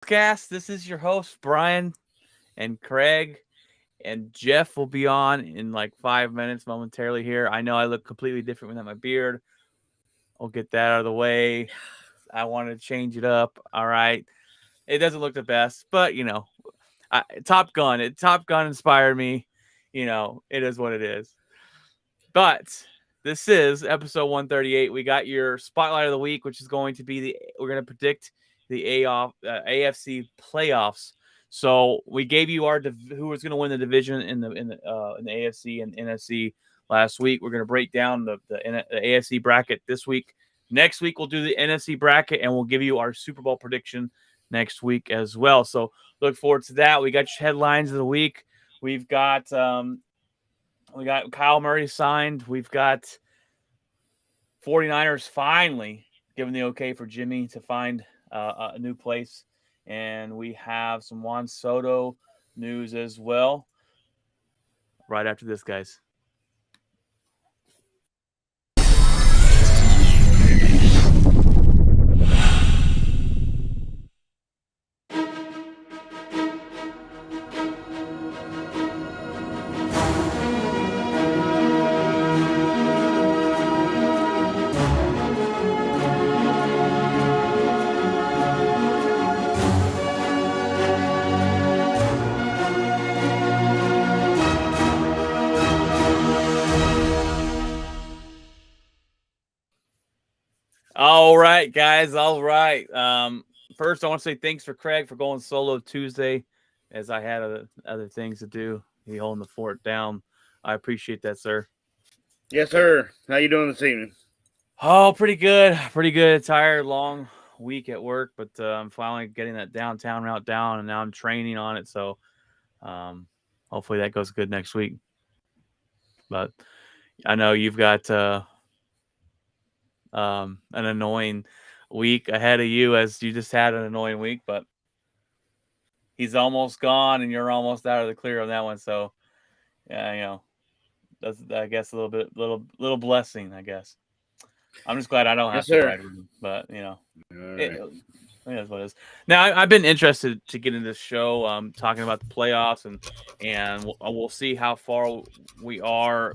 Podcast. This is your host, Brian and Craig, and Jeff will be on in like 5 minutes momentarily here. I know I look completely different without my beard. I'll get that out of the way. I wanted to change it up. All right. It doesn't look the best, but Top Gun. Top Gun inspired me. It is what it is. But this is episode 138. We got your spotlight of the week, which is going to be we're going to predict the AFC playoffs. So we gave you who was going to win the division in the AFC and NFC last week. We're going to break down the AFC bracket this week. Next week we'll do the NFC bracket and we'll give you our Super Bowl prediction next week as well. So look forward to that. We got your headlines of the week. We've got Kyle Murray signed. We've got 49ers finally giving the okay for Jimmy to find a new place. And we have some Juan Soto news as well. Right after this, guys. All right, guys. All right. First, I want to say thanks for Craig for going solo Tuesday, as I had other things to do. He holding the fort down. I appreciate that, sir. Yes, sir. How you doing this evening? Oh, pretty good. Pretty good. Tired, long week at work, but I'm finally getting that downtown route down, and now I'm training on it. So, um, hopefully that goes good next week. But I know you've got an annoying week ahead of you, as you just had an annoying week, but he's almost gone, and you're almost out of the clear on that one. So, yeah, that's, I guess, a little blessing, I guess. I'm just glad I don't have Yes, to sir. ride with him, but All it, right. it is what it is. Now, I've been interested to get into this show, talking about the playoffs, and we'll see how far we are.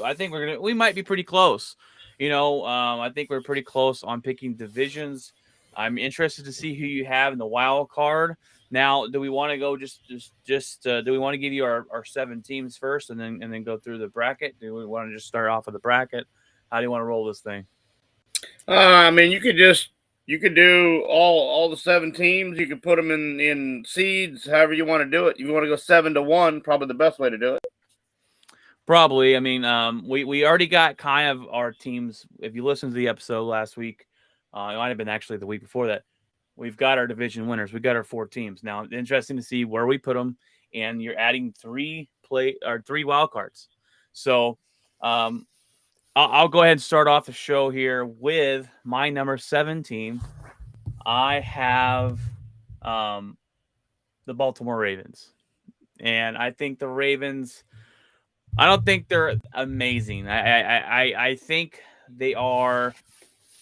I think we might be pretty close. I think we're pretty close on picking divisions. I'm interested to see who you have in the wild card. Now, do we want to go do we want to give you our 7 teams first, and then go through the bracket? Do we want to just start off with the bracket? How do you want to roll this thing? I mean, you could do all the 7 teams. You could put them in seeds, however you want to do it. You want to go 7-1, probably the best way to do it. Probably. I mean, we already got kind of our teams. If you listen to the episode last week, it might have been actually the week before that. We've got our division winners. We got our 4 teams. Now, interesting to see where we put them, and you're adding 3 wild cards. So, I'll go ahead and start off the show here with my number 7 team. I have um, the Baltimore Ravens, and I think the Ravens. I don't think they're amazing. I think they are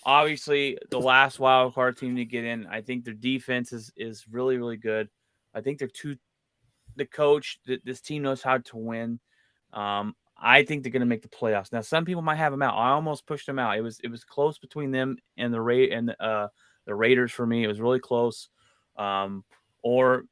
obviously the last wild card team to get in. I think their defense is really, really good. I think the coach. This team knows how to win. I think they're going to make the playoffs. Now, some people might have them out. I almost pushed them out. It was close between them and the Raiders for me. It was really close. Or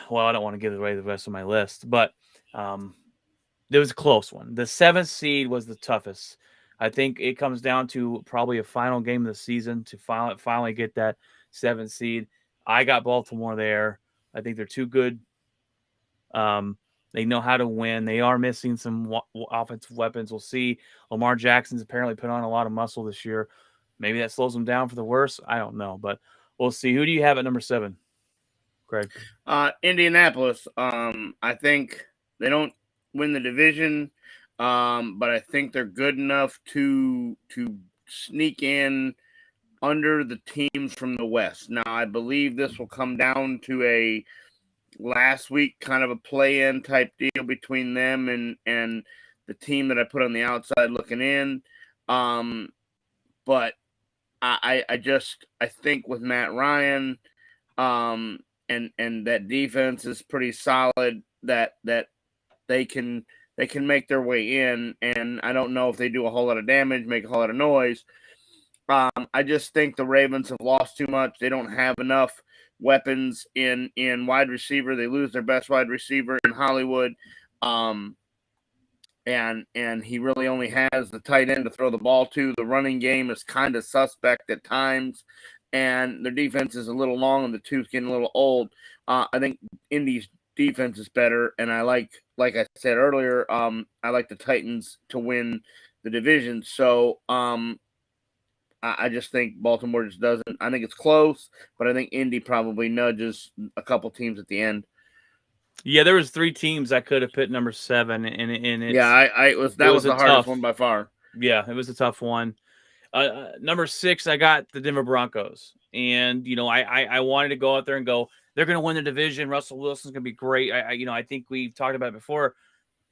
well, I don't want to give away the rest of my list, but there was a close one. The 7th seed was the toughest. I think it comes down to probably a final game of the season to finally get that 7th seed. I got Baltimore there. I think they're too good. They know how to win. They are missing some offensive weapons. We'll see. Lamar Jackson's apparently put on a lot of muscle this year. Maybe that slows them down for the worse. I don't know, but we'll see. Who do you have at number 7, Craig? Indianapolis. I think they don't win the division, but I think they're good enough to sneak in under the teams from the West. Now, I believe this will come down to a last week kind of a play-in type deal between them and the team that I put on the outside looking in. But I think with Matt Ryan, and that defense is pretty solid. That they can make their way in, and I don't know if they do a whole lot of damage, make a whole lot of noise. I just think the Ravens have lost too much. They don't have enough weapons in wide receiver. They lose their best wide receiver in Hollywood. Um, and he really only has the tight end to throw the ball to. The running game is kind of suspect at times, and their defense is a little long, and the tooth's getting a little old. I think Indy's defense is better, and like I said earlier, I like the Titans to win the division. So I just think Baltimore just doesn't. I think it's close, but I think Indy probably nudges a couple teams at the end. Yeah, there was 3 teams I could have put number 7, and Yeah, it that was was a the hardest tough. one by far. Yeah, it was a tough one. Number 6, I got the Denver Broncos, and I wanted to go out there and go. They're going to win the division. Russell Wilson's going to be great. I think we've talked about it before.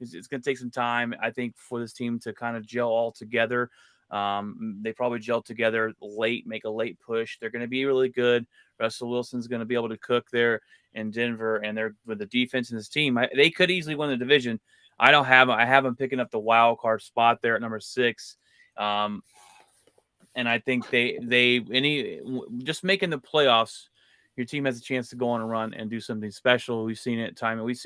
It's going to take some time, I think, for this team to kind of gel all together. They probably gel together late, make a late push. They're going to be really good. Russell Wilson's going to be able to cook there in Denver, and they're with the defense in this team. They could easily win the division. I have them picking up the wild card spot there at number 6. And I think just making the playoffs, your team has a chance to go on a run and do something special. We've seen it at time, and we've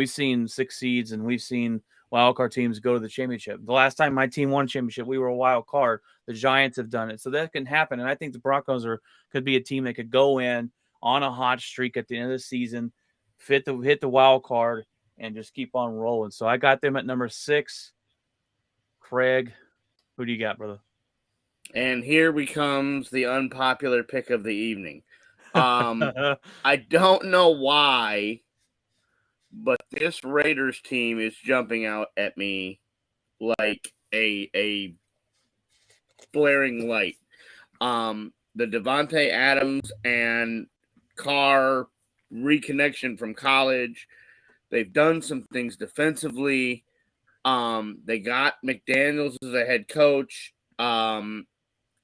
seen 6 seeds, and we've seen wild card teams go to the championship. The last time my team won a championship, we were a wild card. The Giants have done it, so that can happen. And I think the Broncos could be a team that could go in on a hot streak at the end of the season, hit the wild card, and just keep on rolling. So I got them at number 6. Craig, who do you got, brother? And here becomes the unpopular pick of the evening. I don't know why, but this Raiders team is jumping out at me like a blaring light. The Devontae Adams and Carr reconnection from college. They've done some things defensively. They got McDaniels as a head coach.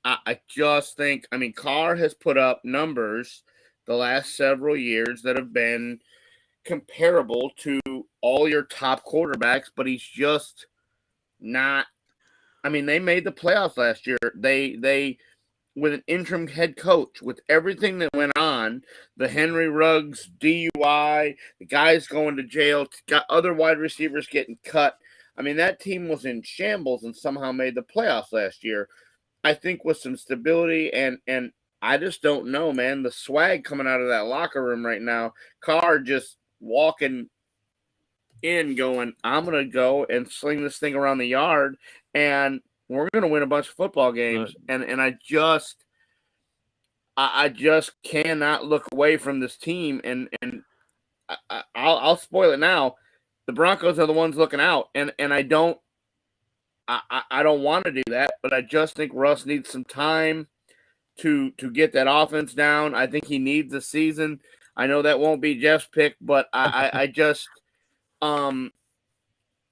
I just think, Carr has put up numbers the last several years that have been comparable to all your top quarterbacks, but he's just not. They made the playoffs last year. They with an interim head coach, with everything that went on, the Henry Ruggs DUI, the guys going to jail, got other wide receivers getting cut. That team was in shambles and somehow made the playoffs last year. I think with some stability and I just don't know, man. The swag coming out of that locker room right now, Carr just walking in going, I'm going to go and sling this thing around the yard, and we're going to win a bunch of football games. Right. And I just cannot look away from this team. And I'll spoil it now. The Broncos are the ones looking out, and I don't want to do that, but I just think Russ needs some time to get that offense down. I think he needs a season. I know that won't be Jeff's pick, but I just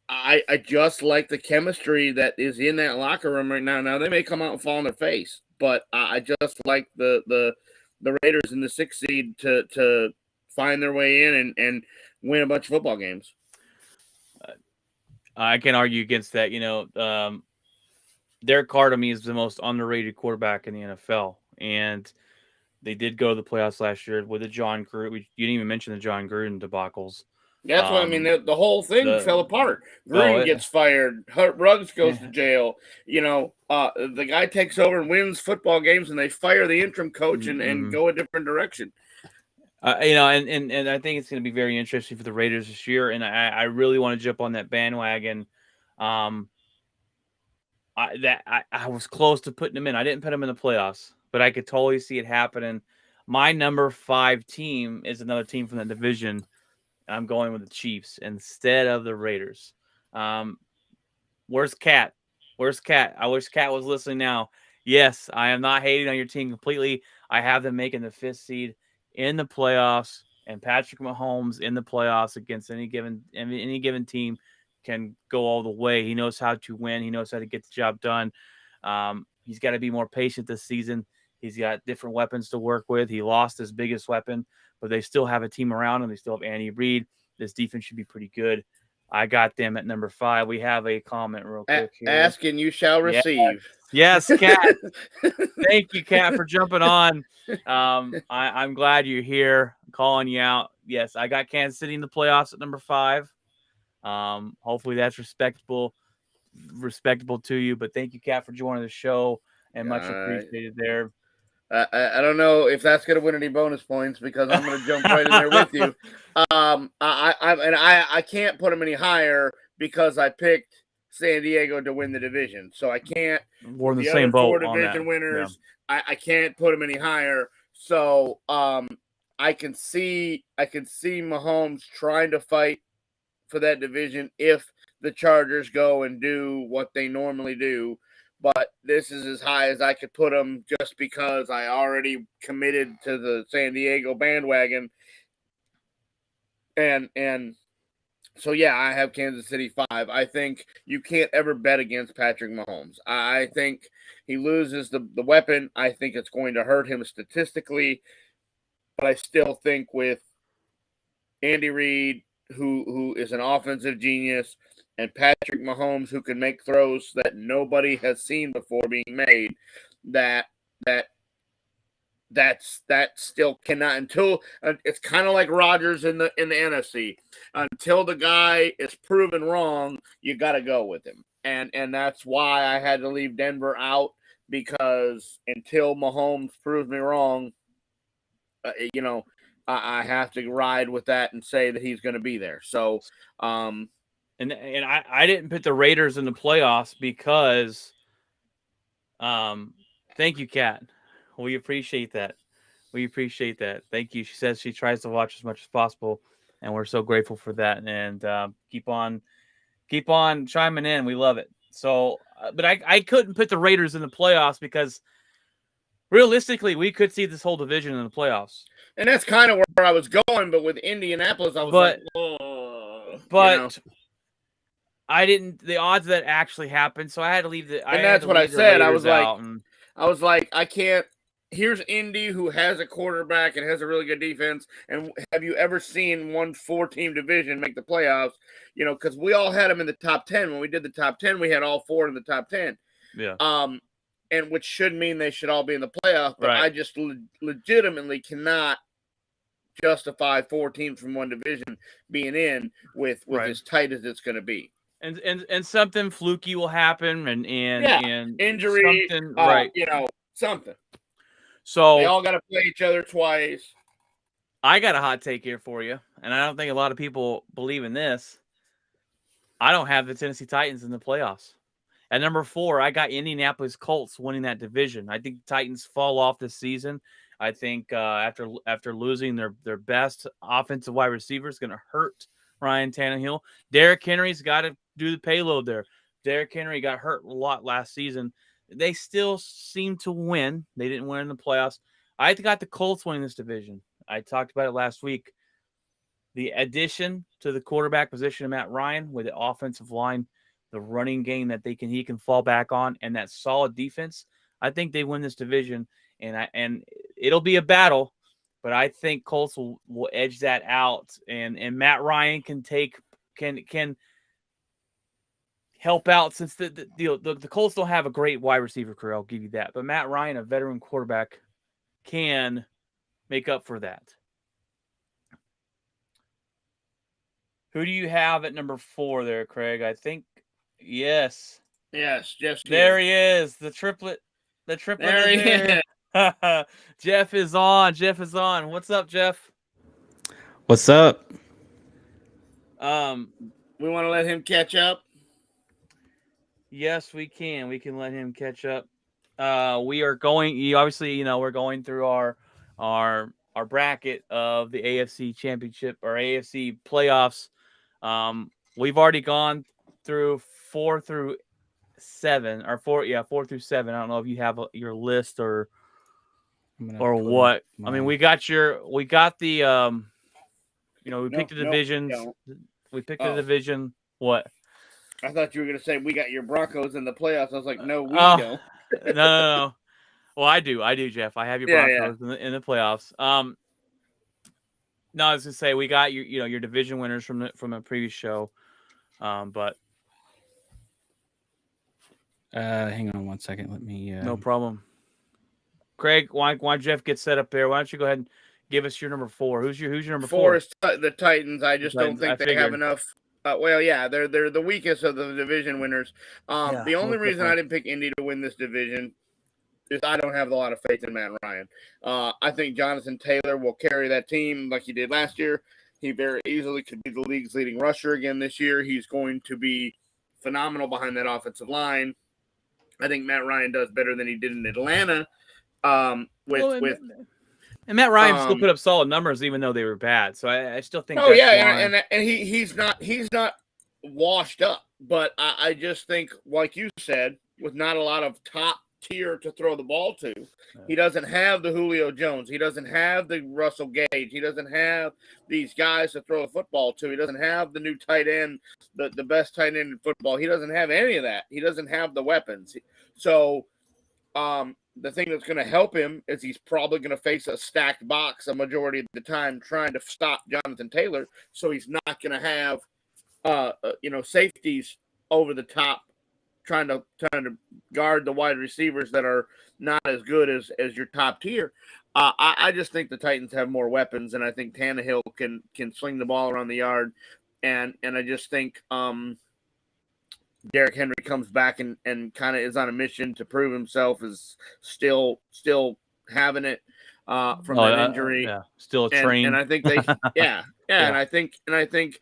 I just like the chemistry that is in that locker room right now. Now they may come out and fall on their face, but I just like the Raiders in the 6th seed to find their way in and win a bunch of football games. I can't argue against that. Derek Carr to me is the most underrated quarterback in the NFL, and they did go to the playoffs last year with the John Gruden. You didn't even mention the John Gruden debacles. That's what the whole thing fell apart. Gruden gets fired. Ruggs goes to jail. The guy takes over and wins football games, and they fire the interim coach and go a different direction. And I think it's going to be very interesting for the Raiders this year, and I really want to jump on that bandwagon. I was close to putting them in. I didn't put them in the playoffs, but I could totally see it happening. My number 5 team is another team from the division. I'm going with the Chiefs instead of the Raiders. Where's Cat? Where's Cat? I wish Cat was listening now. Yes, I am not hating on your team completely. I have them making the 5th seed in the playoffs, and Patrick Mahomes in the playoffs against any given team can go all the way. He knows how to win. He knows how to get the job done. He's got to be more patient this season. He's got different weapons to work with. He lost his biggest weapon, but they still have a team around him. They still have Andy Reid. This defense should be pretty good. I got them at number 5. We have a comment real quick here. Ask and you shall receive. Yes, Kat. Thank you, Kat, for jumping on. I'm glad you're here. I'm calling you out. Yes, I got Kansas City in the playoffs at number 5. Hopefully that's respectable to you. But thank you, Kat, for joining the show, and much appreciated there. I don't know if that's going to win any bonus points because I'm going to jump right in there with you. I can't put them any higher because I picked San Diego to win the division, so I can't. We're in the same boat. 4 division winners, yeah. I can't put them any higher. So I can see Mahomes trying to fight for that division if the Chargers go and do what they normally do. But this is as high as I could put them just because I already committed to the San Diego bandwagon. And so, yeah, I have Kansas City 5. I think you can't ever bet against Patrick Mahomes. I think he loses the weapon. I think it's going to hurt him statistically. But I still think with Andy Reid, who is an offensive genius, and Patrick Mahomes, who can make throws that nobody has seen before being made, that still cannot until it's kind of like Rodgers in the NFC. Until the guy is proven wrong, you got to go with him, and that's why I had to leave Denver out, because until Mahomes proves me wrong, I have to ride with that and say that he's going to be there. So. And I didn't put the Raiders in the playoffs because, thank you, Kat. We appreciate that. Thank you. She says she tries to watch as much as possible, and we're so grateful for that. And keep on chiming in. We love it. So, but I couldn't put the Raiders in the playoffs because realistically, we could see this whole division in the playoffs. And that's kind of where I was going, but with Indianapolis, I was like, oh. But I didn't. The odds of that actually happened, so I had to leave the. And that's what I said. I was like, I can't. Here's Indy, who has a quarterback and has a really good defense. And have you ever seen one 4-team division make the playoffs? Because we all had them in the top 10. When we did the top 10, we had all 4 in the top 10. Yeah. And which should mean they should all be in the playoff. But right. I just legitimately cannot justify 4 teams from one division being in with right. as tight as it's going to be. And something fluky will happen and injury, something, right? Something. So they all got to play each other twice. I got a hot take here for you, and I don't think a lot of people believe in this. I don't have the Tennessee Titans in the playoffs. At number 4, I got Indianapolis Colts winning that division. I think the Titans fall off this season. I think after losing their best offensive wide receiver, is going to hurt Ryan Tannehill. Derrick Henry's got to do the payload there. Derrick Henry got hurt a lot last season. They still seem to win. They didn't win in the playoffs. I got the Colts winning this division. I talked about it last week. The addition to the quarterback position of Matt Ryan with the offensive line, the running game that he can fall back on, and that solid defense, I think they win this division. And it'll be a battle, but I think Colts will edge that out, and Matt Ryan can help out, since the Colts don't have a great wide receiver career. I'll give you that, but Matt Ryan, a veteran quarterback, can make up for that. Who do you have at number 4 there, Craig? I think yes, Jeff. There he is, the triplet. The triplet there is there. Jeff is on. What's up, Jeff? What's up? We want to let him catch up. Yes, we can. We can let him catch up. We are going. Obviously, we're going through our bracket of the AFC Championship or AFC playoffs. We've already gone through 4 through 7 or 4 through 7. I don't know if you have your list or what. I mean, we got the we picked the divisions. We picked the division. What? I thought you were going to say we got your Broncos in the playoffs. I was like, no, we don't. No. Well, I do, Jeff. I have your Broncos in the playoffs. No, I was gonna say we got your division winners from a previous show, but hang on 1 second. Let me. no problem. Craig, why Jeff get set up there? Why don't you go ahead and give us your number 4? Who's your number 4? 4 is the Titans. I just don't think they have enough. Well, yeah, they're the weakest of the division winners. The only reason I didn't pick Indy to win this division is I don't have a lot of faith in Matt Ryan. I think Jonathan Taylor will carry that team like he did last year. He very easily could be the league's leading rusher again this year. He's going to be phenomenal behind that offensive line. I think Matt Ryan does better than he did in Atlanta. And Matt Ryan still put up solid numbers even though they were bad. So I still think. Oh yeah, and he's not washed up. But I just think, like you said, with not a lot of top tier to throw the ball to, he doesn't have the Julio Jones. He doesn't have the Russell Gage. He doesn't have these guys to throw the football to. He doesn't have the new tight end, the best tight end in football. He doesn't have any of that. He doesn't have the weapons. So, the thing that's going to help him is he's probably going to face a stacked box a majority of the time trying to stop Jonathan Taylor. So he's not going to have, safeties over the top trying to guard the wide receivers that are not as good as your top tier. I just think the Titans have more weapons, and I think Tannehill can swing the ball around the yard. And I just think Derrick Henry comes back and kind of is on a mission to prove himself, is still having it from that injury. Still a train. And I think they and I think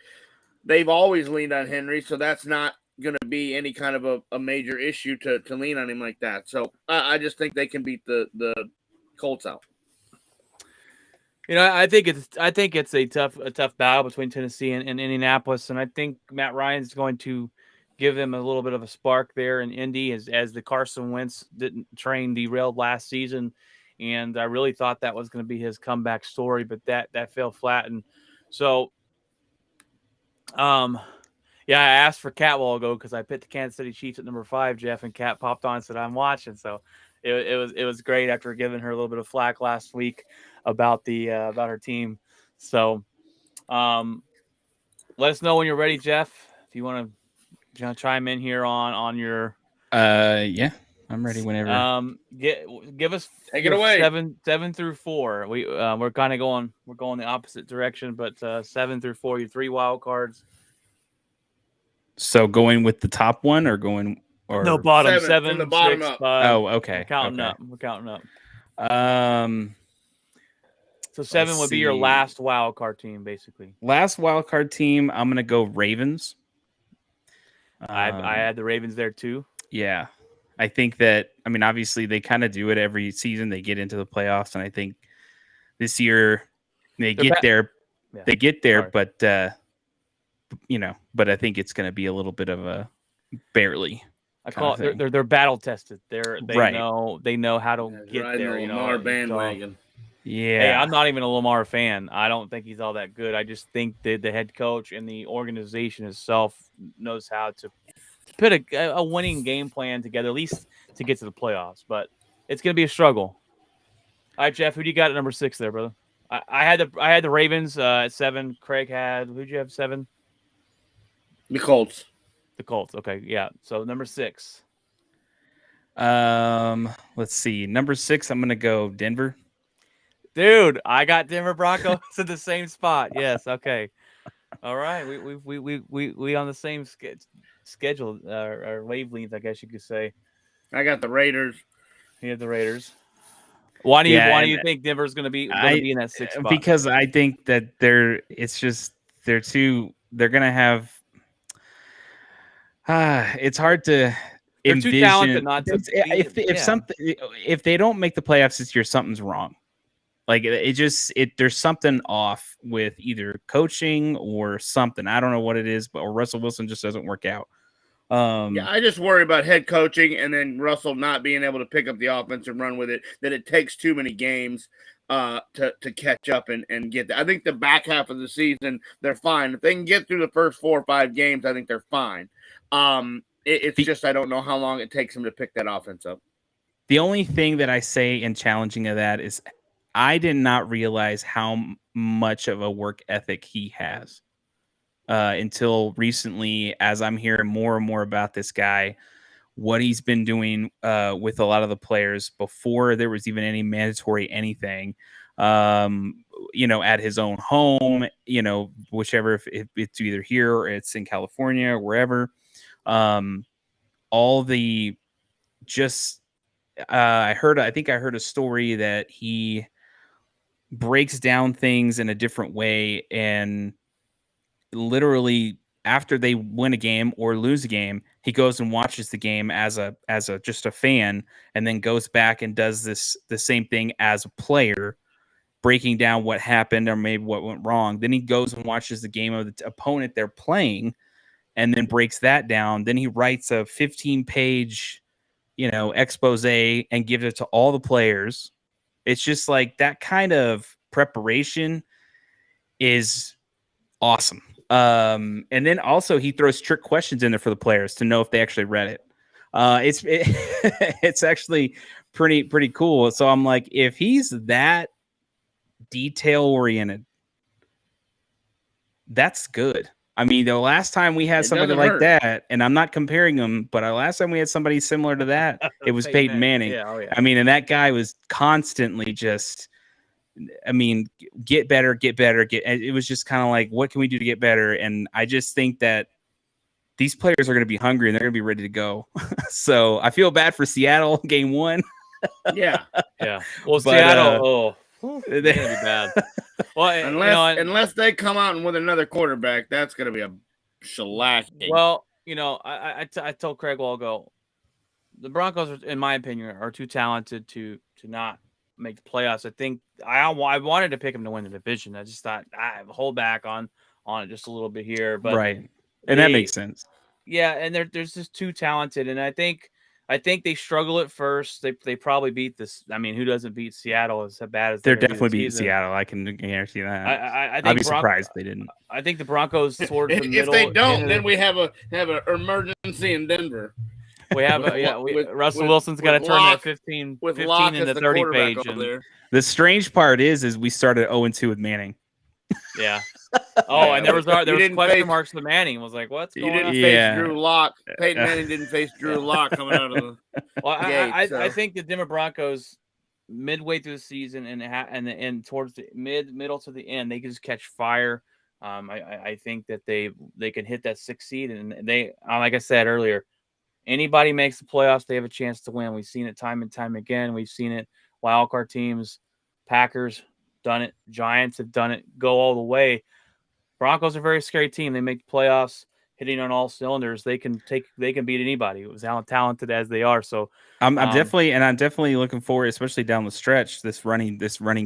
they've always leaned on Henry, so that's not going to be any kind of a major issue to lean on him like that. So I just think they can beat the Colts out. I think it's a tough battle between Tennessee and Indianapolis, and I think Matt Ryan's going to give them a little bit of a spark there in Indy as the Carson Wentz train derailed last season, and I really thought that was going to be his comeback story, but that fell flat. And so, I asked for Cat a while ago because I picked the Kansas City Chiefs at number 5, Jeff, and Cat popped on and said I'm watching. So it was great after giving her a little bit of flack last week about about her team. So let us know when you're ready, Jeff. If you want to chime in here on your yeah, I'm ready whenever. Give us take it away 7 through 4. We're kind of going the opposite direction, but 7 through 4, your 3 wild cards. So going with the top one or going or no bottom 7 from the bottom 6, up. 5. Oh, okay. We're counting up. So 7 would be your last wild card team, basically. Last wild card team, I'm gonna go Ravens. I had the Ravens there too. Yeah, I think that. I mean, obviously they kind of do it every season. They get into the playoffs, and I think this year they get there. Yeah. They get there, but but I think it's going to be a little bit of a barely. I call it they're battle tested. They know how to get there. Lamar bandwagon. Yeah. Hey, I'm not even a Lamar fan. I don't think he's all that good. I just think that the head coach and the organization itself knows how to put a winning game plan together, at least to get to the playoffs. But it's going to be a struggle. All right, Jeff, who do you got at number 6 there, brother? I had the Ravens at 7. Craig had who'd you have 7? The Colts. The Colts. Okay, yeah. So number 6. Let's see. Number 6, I'm gonna go Denver. Dude, I got Denver Broncos in the same spot. Yes. Okay. All right. We on the same schedule or wavelength, I guess you could say. I got the Raiders. He had the Raiders. Why do you think Denver's going to be in that 6th spot? Because I think that they're going to have. It's hard to. They're too talented not to. If they don't make the playoffs this year, something's wrong. Like there's something off with either coaching or something. I don't know what it is, or Russell Wilson just doesn't work out. I just worry about head coaching and then Russell not being able to pick up the offense and run with it, that it takes too many games to catch up and get there. I think the back half of the season, they're fine. If they can get through the first 4 or 5 games, I think they're fine. It's just I don't know how long it takes them to pick that offense up. The only thing that I say in challenging of that is I did not realize how much of a work ethic he has until recently, as I'm hearing more and more about this guy, what he's been doing with a lot of the players before there was even any mandatory anything, at his own home, whichever, if it's either here or it's in California or wherever. All the just I think I heard a story that he breaks down things in a different way, and literally after they win a game or lose a game, he goes and watches the game as a just a fan, and then goes back and does the same thing as a player, breaking down what happened or maybe what went wrong. Then he goes and watches the game of the opponent they're playing, and then breaks that down. Then he writes a 15-page expose and gives it to all the players. It's just like that kind of preparation is awesome. And then also he throws trick questions in there for the players to know if they actually read it. It's actually pretty cool. So I'm like, if he's that detail oriented, that's good. I mean, the last time we had somebody like that, and I'm not comparing them, but last time we had somebody similar to that, it was Peyton Manning. Yeah, oh, yeah. I mean, and that guy was constantly just, get better. It was just kind of like, what can we do to get better? And I just think that these players are going to be hungry and they're going to be ready to go. So I feel bad for Seattle game 1. Yeah. Well, but, Seattle, they're going to be bad. Well, unless they come out and with another quarterback, that's going to be a shellacking. Well, I told Craig while ago, the Broncos, in my opinion, are too talented to not make the playoffs. I think I wanted to pick them to win the division. I just thought I hold back on it just a little bit here, but right, and that makes sense. Yeah, and they're just too talented, and I think they struggle at first. They probably beat this. I mean, who doesn't beat Seattle as bad as they're definitely beating Seattle? I can guarantee that. I think I'd be surprised if they didn't. I think the Broncos towards the middle. If they don't, then we have an emergency in Denver. We have Russell Wilson's got to turn that 15 into 30 page. The strange part is we started 0-2 with Manning. Yeah. Oh, and there was question marks with Manning. Was like, what's going on? You didn't face Drew Lock. Peyton Manning didn't face Drew Lock coming out of the gate. I think the Denver Broncos midway through the season and towards the middle to the end, they can just catch fire. I think that they can hit that 6th seed, and they, like I said earlier, anybody makes the playoffs, they have a chance to win. We've seen it time and time again. We've seen it. Wild card teams, Packers done it. Giants have done it. Go all the way. Broncos are a very scary team. They make the playoffs, hitting on all cylinders. They can beat anybody. It was how talented as they are. So I'm definitely looking forward, especially down the stretch, this running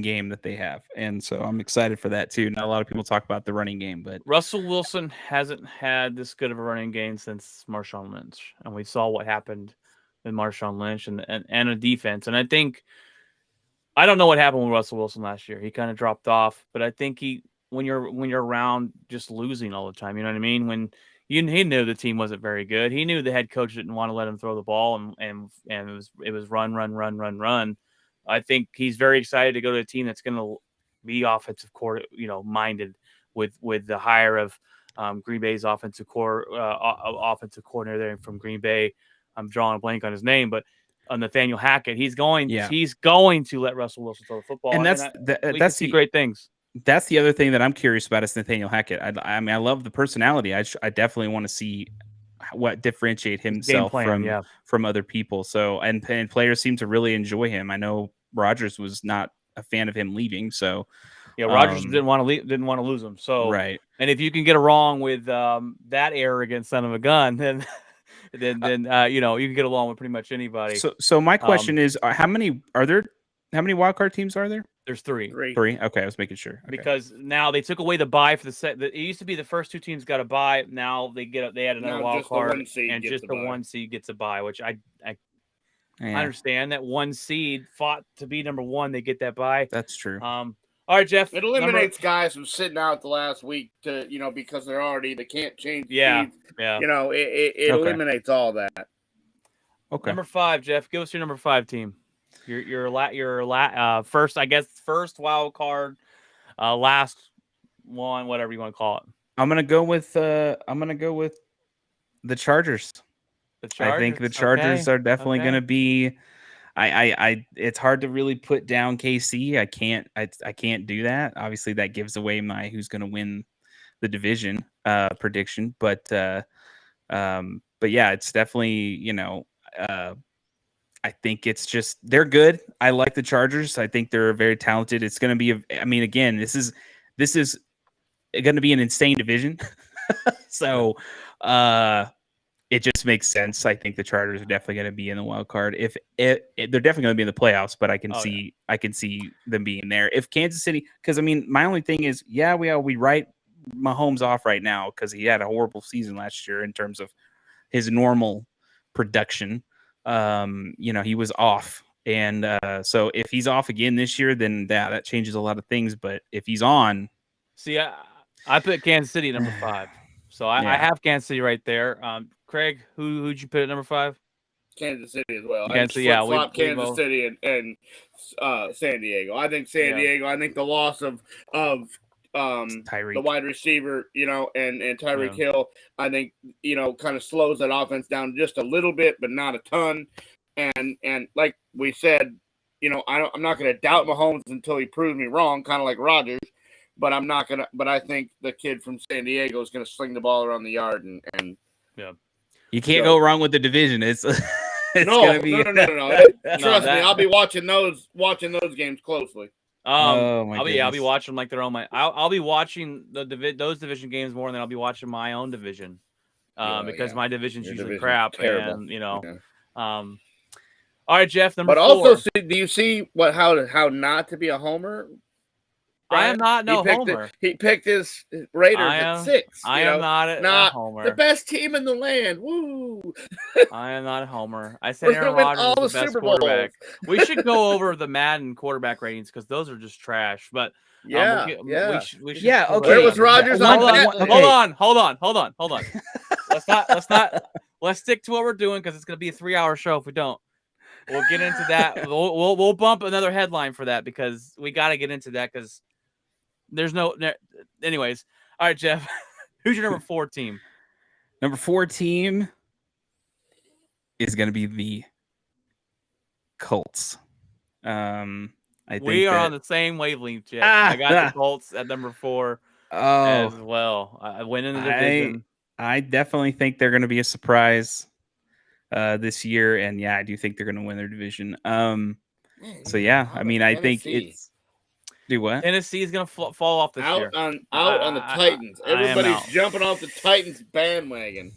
game that they have. And so I'm excited for that too. Not a lot of people talk about the running game, but Russell Wilson hasn't had this good of a running game since Marshawn Lynch, and we saw what happened with Marshawn Lynch and a defense. And I don't know what happened with Russell Wilson last year. He kind of dropped off, but I think when you're around just losing all the time, you know what I mean? When he knew the team wasn't very good. He knew the head coach didn't want to let him throw the ball, and it was run. I think he's very excited to go to a team that's going to be offensive minded with the hire of Green Bay's offensive coordinator there from Green Bay. I'm drawing a blank on his name, but Nathaniel Hackett. He's going to let Russell Wilson throw the football, and that's great things. That's the other thing that I'm curious about is Nathaniel Hackett. I mean, I love the personality. I definitely want to see what differentiate himself from other people. So, and players seem to really enjoy him. I know Rodgers was not a fan of him leaving. So, yeah, Rodgers didn't want to lose him. So, right. And if you can get it wrong with that arrogant son of a gun, then you can get along with pretty much anybody. So my question is, how many wild card teams are there? There's 3. 3. Okay, I was making sure. Okay. Because now they took away the bye for the set. It used to be the first 2 teams got a bye. Now they add another wild card, and just the 1 seed gets a bye. Which I understand that 1 seed fought to be number 1. They get that bye. That's true. All right, Jeff. It eliminates guys from sitting out the last week because they can't change. Yeah. Seeds. Yeah. It eliminates all that. Okay. Number 5, Jeff. Give us your number 5 team. Your first, I guess, first wild card, last one, whatever you want to call it. I'm gonna go with the Chargers. The I think Chargers. the Chargers are definitely Okay. gonna be. It's hard to really put down KC. I can't do that. Obviously, that gives away my who's gonna win the division prediction. But yeah, it's definitely I think it's just they're good. I like the Chargers. I think they're very talented. It's going to be again, this is going to be an insane division. So it just makes sense. I think the Chargers are definitely going to be in the wild card. If they're definitely going to be in the playoffs, but I can see them being there. If Kansas City, because my only thing is, we write Mahomes off right now because he had a horrible season last year in terms of his normal production. He was off. And so if he's off again this year, then that changes a lot of things. But if he's on. See, I put Kansas City number 5. So I have Kansas City right there. Craig, who'd you put at number 5? Kansas City as well. Kansas, flip-flop Kansas City and San Diego. I think San Diego. I think the loss of the wide receiver, and Tyreek Hill, I think, kind of slows that offense down just a little bit, but not a ton. And like we said, I'm not going to doubt Mahomes until he proves me wrong, kind of like Rodgers. But I'm not gonna. But I think the kid from San Diego is going to sling the ball around the yard, and you can't go wrong with the division. It's gonna be no. Trust me, I'll be watching those games closely. I'll be watching them like their own. I'll be watching those division games more than I'll be watching my own division, because my division's usually crap. Terrible. And all right, Jeff. Number 4. But also, do you see how not to be a homer? I am not homer. He picked his Raiders at 6. I am not a homer. The best team in the land. Woo! I am not a homer. I said Aaron Rodgers is the best quarterback. We should go over the Madden quarterback ratings because those are just trash. But we should okay. Where was Rodgers on that? Hold on. Let's stick to what we're doing because it's going to be a 3-hour show if we don't. We'll get into that. We'll bump another headline for that because we got to get into that because there's no. Anyways, all right, Jeff. Who's your number 4 team? Number 4 team is going to be the Colts. I think we are on the same wavelength, Jeff. I got the Colts at number 4 as well. I went in the division. I definitely think they're going to be a surprise this year, and I do think they're going to win their division. I think it's. Do what? Tennessee is going to fall off this year. Out on the Titans. Everybody's jumping off the Titans bandwagon.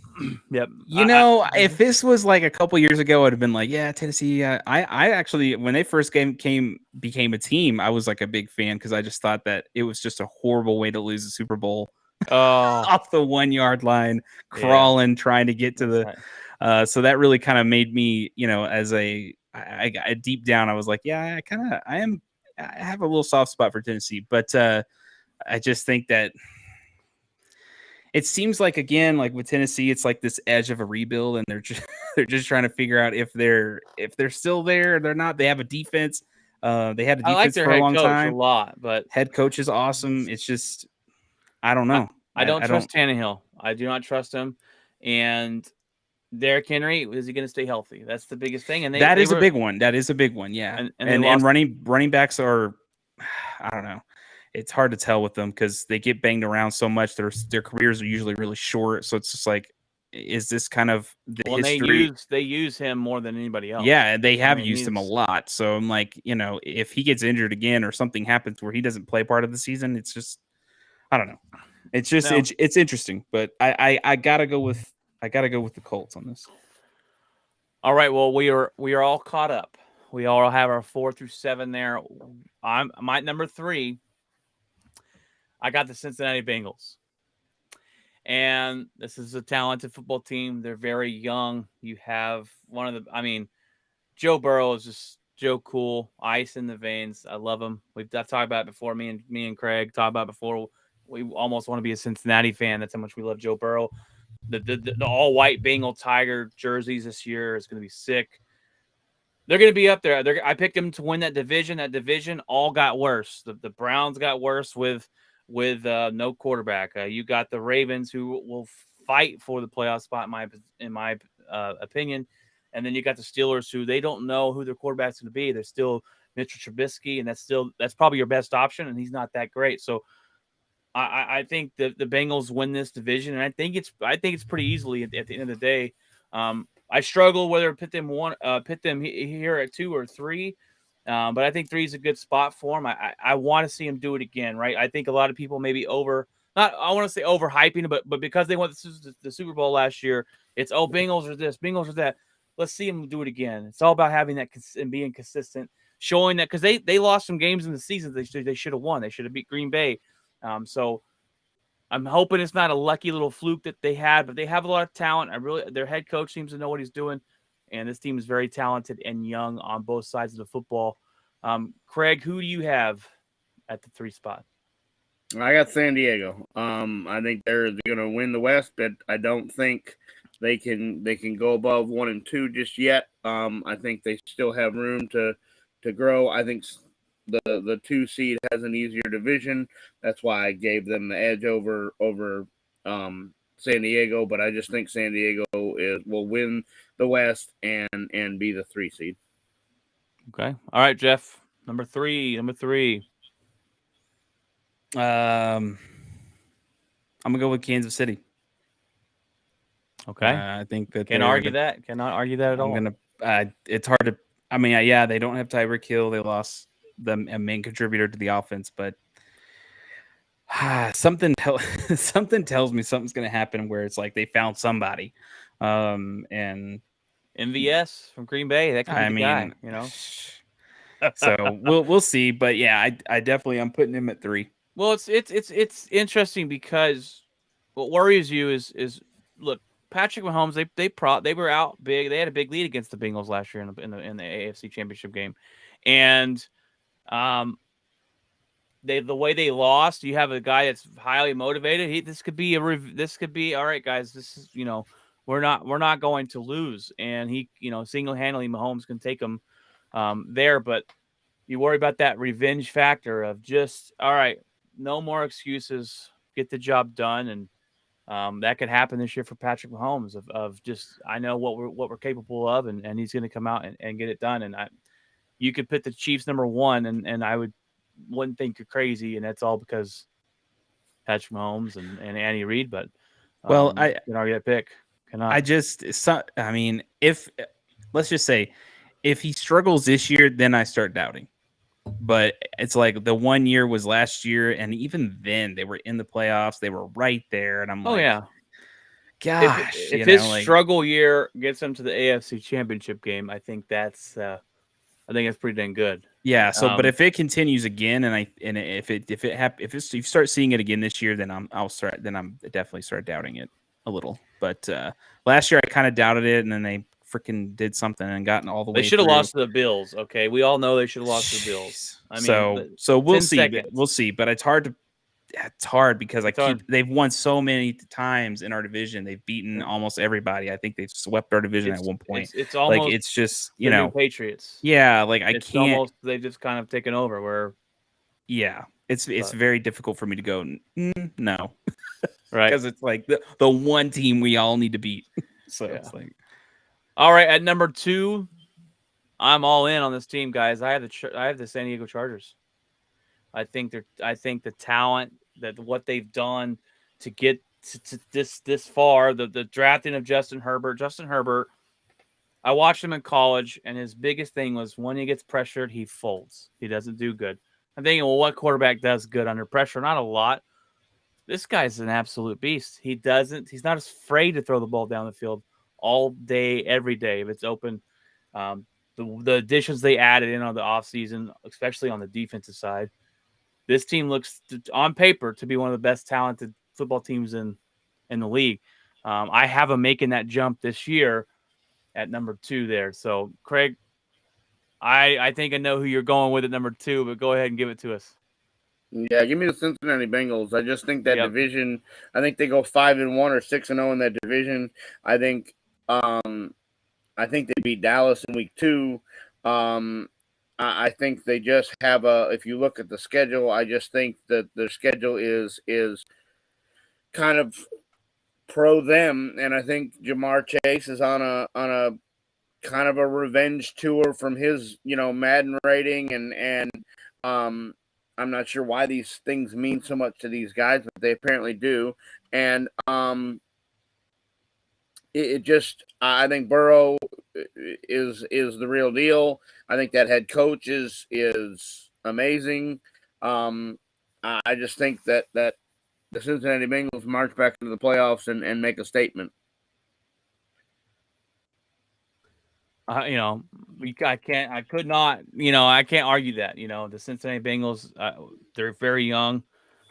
Yep. If this was like a couple years ago, I'd have been like, Tennessee. I actually, when they first became a team, I was like a big fan because I just thought that it was just a horrible way to lose the Super Bowl. Off the 1-yard line, crawling, trying to get to the. Right. So that really kind of made me, as I deep down, I was like, I have a little soft spot for Tennessee, but I just think that it seems like, again, like with Tennessee, it's like this edge of a rebuild, and they're just trying to figure out if they're still there or they're not. They have a defense. They had a defense for a long time. A lot, but head coach is awesome. It's just I don't know. I don't trust Tannehill. I do not trust him, and Derrick Henry, is he going to stay healthy? That's the biggest thing. And that is a big one. That is a big one. Yeah. And running backs are, I don't know. It's hard to tell with them because they get banged around so much. Their careers are usually really short. So it's just like, is this kind of the history? They use him more than anybody else. Yeah, they have used him a lot. So I'm like, if he gets injured again or something happens where he doesn't play part of the season, it's just, I don't know. It's just, it's interesting. But I gotta go with the Colts on this. All right. Well, we are all caught up. We all have our 4 through 7 there. I'm my number 3. I got the Cincinnati Bengals. And this is a talented football team. They're very young. You have Joe Burrow is just Joe Cool, ice in the veins. I love him. I've talked about it before. Me and Craig talked about it before. We almost want to be a Cincinnati fan. That's how much we love Joe Burrow. The all white Bengal Tiger jerseys this year is going to be sick. They're going to be up there. I picked them to win that division. That division all got worse. The Browns got worse with no quarterback. You got the Ravens, who will fight for the playoff spot in my opinion, and then you got the Steelers, who they don't know who their quarterback's going to be. They're still Mitchell Trubisky, and that's probably your best option, and he's not that great. So I think the Bengals win this division, and I think it's pretty easily at the end of the day. I struggle whether to pit them here at 2 or 3, but I think 3 is a good spot for them. I want to see them do it again, right? I think a lot of people maybe I want to say overhyping, but because they won the Super Bowl last year, it's Bengals are this, Bengals are that. Let's see them do it again. It's all about having that and being consistent, showing that because they lost some games in the season they should have won. They should have beat Green Bay. So I'm hoping it's not a lucky little fluke that they had, but they have a lot of talent. Their head coach seems to know what he's doing, and this team is very talented and young on both sides of the football. Craig, who do you have at the 3 spot? I got San Diego. I think they're going to win the West, but I don't think they can go above 1 and 2 just yet. I think they still have room to grow. I think the 2 seed has an easier division. That's why I gave them the edge over San Diego. But I just think San Diego will win the West and be the 3 seed. Okay. All right, Jeff. Number three. I'm gonna go with Kansas City. Okay. I think that cannot argue that at all. It's hard to. I mean, yeah, they don't have Tyreek Hill. They lost a main contributor to the offense, but something tells me something's going to happen where it's like they found somebody, and MVS from Green Bay. That could be the guy, you know. So we'll see, but yeah, I definitely I'm putting him at 3. Well, it's interesting because what worries you is look, Patrick Mahomes. They were out big. They had a big lead against the Bengals last year in the AFC Championship game, and the way they lost. You have a guy that's highly motivated. This could be all right, guys. This is we're not going to lose, and he single handedly Mahomes can take them there, but you worry about that revenge factor of just all right. No more excuses. Get the job done, and that could happen this year for Patrick Mahomes. Of just I know what we're capable of, and he's going to come out and get it done. And you could put the Chiefs number 1, and I wouldn't think you're crazy, and that's all because Patrick Mahomes and Andy Reid. But I can argue that pick. I mean, if let's just say if he struggles this year, then I start doubting. But it's like the 1 year was last year, and even then they were in the playoffs. They were right there, and I'm like, yeah, gosh. If his struggle year gets him to the AFC Championship game, I think that's pretty dang good. Yeah. So, but if it continues again, if you start seeing it again this year, then I'm definitely start doubting it a little. But last year I kind of doubted it, and then they freaking did something and gotten all the way. They should have lost to the Bills. Okay, we all know they should have lost to the Bills. I mean, so we'll see. We'll see. But it's hard because they've won so many times in our division. They've beaten almost everybody. I think they've swept our division at one point. It's almost like it's just Patriots. Yeah, like it's almost they've just kind of taken over. Where it's very difficult for me to go no, right? Because it's like the one team we all need to beat. So it's like. All right, at number 2, I'm all in on this team, guys. I have the San Diego Chargers. I think the talent that what they've done to get to this far, the drafting of Justin Herbert. Justin Herbert, I watched him in college, and his biggest thing was when he gets pressured, he folds. He doesn't do good. I'm thinking, well, what quarterback does good under pressure? Not a lot. This guy's an absolute beast. He's not afraid to throw the ball down the field all day, every day if it's open. The additions they added in on the offseason, especially on the defensive side, this team looks on paper to be one of the best talented football teams in the league. I have them making that jump this year at number 2 there. So, Craig, I think I know who you're going with at number 2, but go ahead and give it to us. Yeah, give me the Cincinnati Bengals. I just think that Yep. division. I think they go 5-1 or 6-0 in that division. I think. They beat Dallas in week 2. I think they just have a. If you look at the schedule, I just think that their schedule is kind of pro them, and I think Jamar Chase is on a kind of a revenge tour from his Madden rating, and I'm not sure why these things mean so much to these guys, but they apparently do, and it just I think Burrow is the real deal. I think that head coach is amazing. I just think that the Cincinnati Bengals march back into the playoffs and make a statement. I can't argue that. The Cincinnati Bengals, they're very young,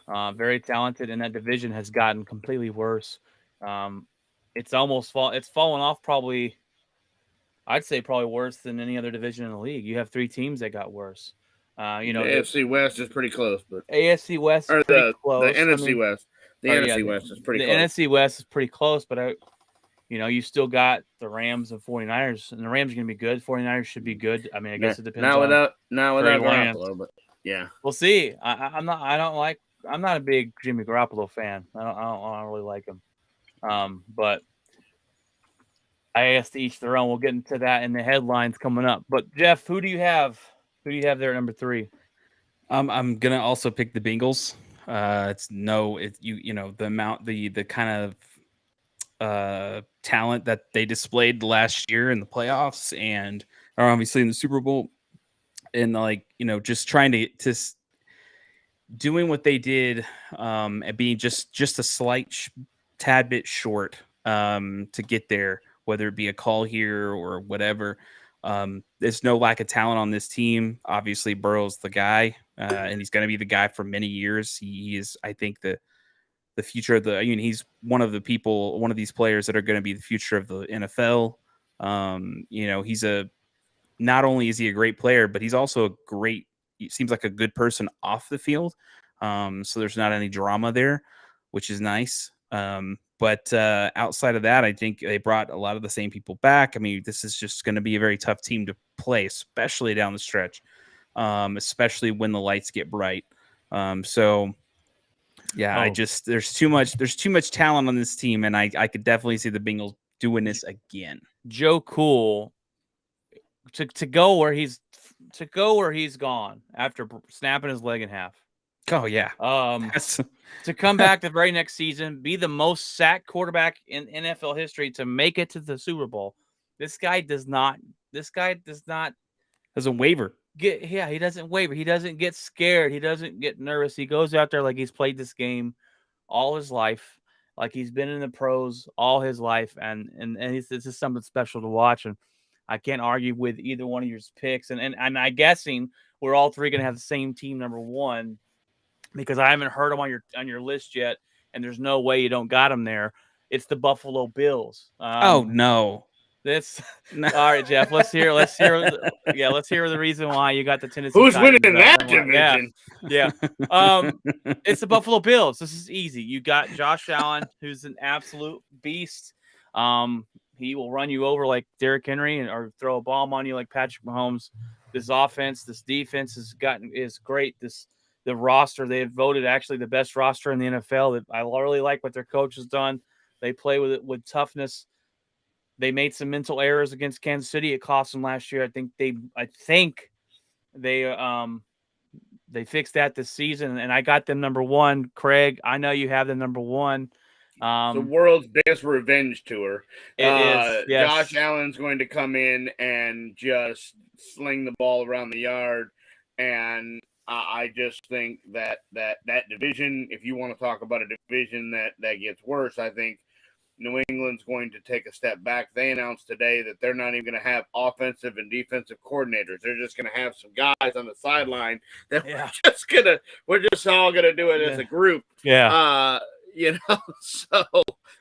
very talented, and that division has gotten completely worse. It's fallen off probably. I'd say probably worse than any other division in the league. You have 3 teams that got worse. The AFC West is pretty close, but AFC West is pretty close. The NFC West. The NFC West is pretty close. The NFC West is pretty close, but you still got the Rams and 49ers, and the Rams are going to be good. 49ers should be good. I mean, I guess it depends now without Lance. Garoppolo, but yeah, we'll see. I'm not a big Jimmy Garoppolo fan. I don't really like him. But I guess to each their own. We'll get into that in the headlines coming up. But Jeff, who do you have? Who do you have there at number 3? I'm gonna also pick the Bengals. The amount, the kind of talent that they displayed last year in the playoffs and are obviously in the Super Bowl, and just trying to doing what they did, and being just a slight tad bit short to get there, whether it be a call here or whatever. There's no lack of talent on this team. Obviously, Burrow's the guy, and he's going to be the guy for many years. He is, I think, the future of he's one of these players that are going to be the future of the NFL. Not only is he a great player, but he's also he seems like a good person off the field. So there's not any drama there, which is nice. But outside of that, I think they brought a lot of the same people back. I mean, this is just going to be a very tough team to play, especially down the stretch, especially when the lights get bright. There's too much talent on this team, and I could definitely see the Bengals doing this again. Joe Cool to go where he's gone after snapping his leg in half. Oh yeah. To come back the very next season, be the most sacked quarterback in NFL history, to make it to the Super Bowl. This guy doesn't waver. He doesn't waver. He doesn't get scared. He doesn't get nervous. He goes out there like he's played this game all his life, like he's been in the pros all his life, and this is something special to watch. And I can't argue with either one of your picks. And I'm guessing we're all 3 going to have the same team number 1, because I haven't heard them on your list yet, and there's no way you don't got them there. It's the Buffalo Bills. Oh no. All right, Jeff. Let's hear the reason why you got the Tennessee. Who's Titans winning that division? Yeah. It's the Buffalo Bills. This is easy. You got Josh Allen, who's an absolute beast. He will run you over like Derrick Henry or throw a bomb on you like Patrick Mahomes. This offense, this defense is great. The roster, they have voted actually the best roster in the NFL. I really like what their coach has done. They play with it with toughness. They made some mental errors against Kansas City. It cost them last year. I think they fixed that this season, and I got them number 1. Craig, I know you have them number 1. The world's biggest revenge tour. It is. Yes. Josh Allen's going to come in and just sling the ball around the yard, and I just think that division, if you want to talk about a division that gets worse, I think New England's going to take a step back. They announced today that they're not even going to have offensive and defensive coordinators. They're just going to have some guys on the sideline that we're just all going to do it as a group. Yeah. So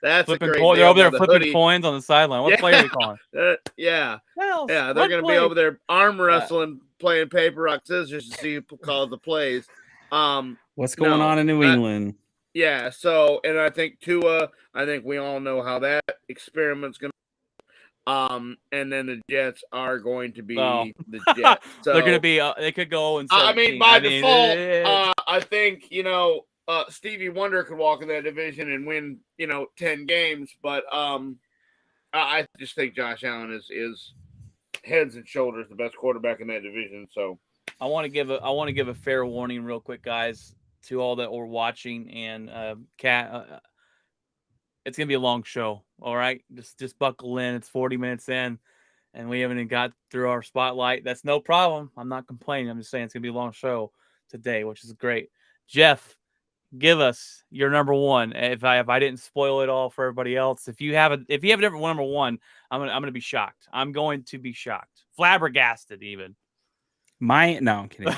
that's flipping a great They're over there flipping hoodie. coins on the sideline. What play are you calling? Yeah. They're going to be over there arm wrestling, playing paper, rock, scissors to see who calls the plays. What's going on in New England? Yeah, so, and I think Tua, I think we all know how that experiment's going to and then the Jets are going to be the Jets. So they're going to be, they could go and I mean, by default, I think, Stevie Wonder could walk in that division and win, 10 games, but I just think Josh Allen is heads and shoulders the best quarterback in that division. So I want to give a fair warning real quick, guys, to all that were watching, and Kat, it's gonna be a long show. All right, just buckle in. It's 40 minutes in, and we haven't even got through our spotlight. That's no problem. I'm not complaining. I'm just saying it's gonna be a long show today, which is great. Jeff, give us your number one. If I didn't spoil it all for everybody else, if you have a different number one, I'm gonna be shocked. I'm going to be shocked, flabbergasted even. No, I'm kidding.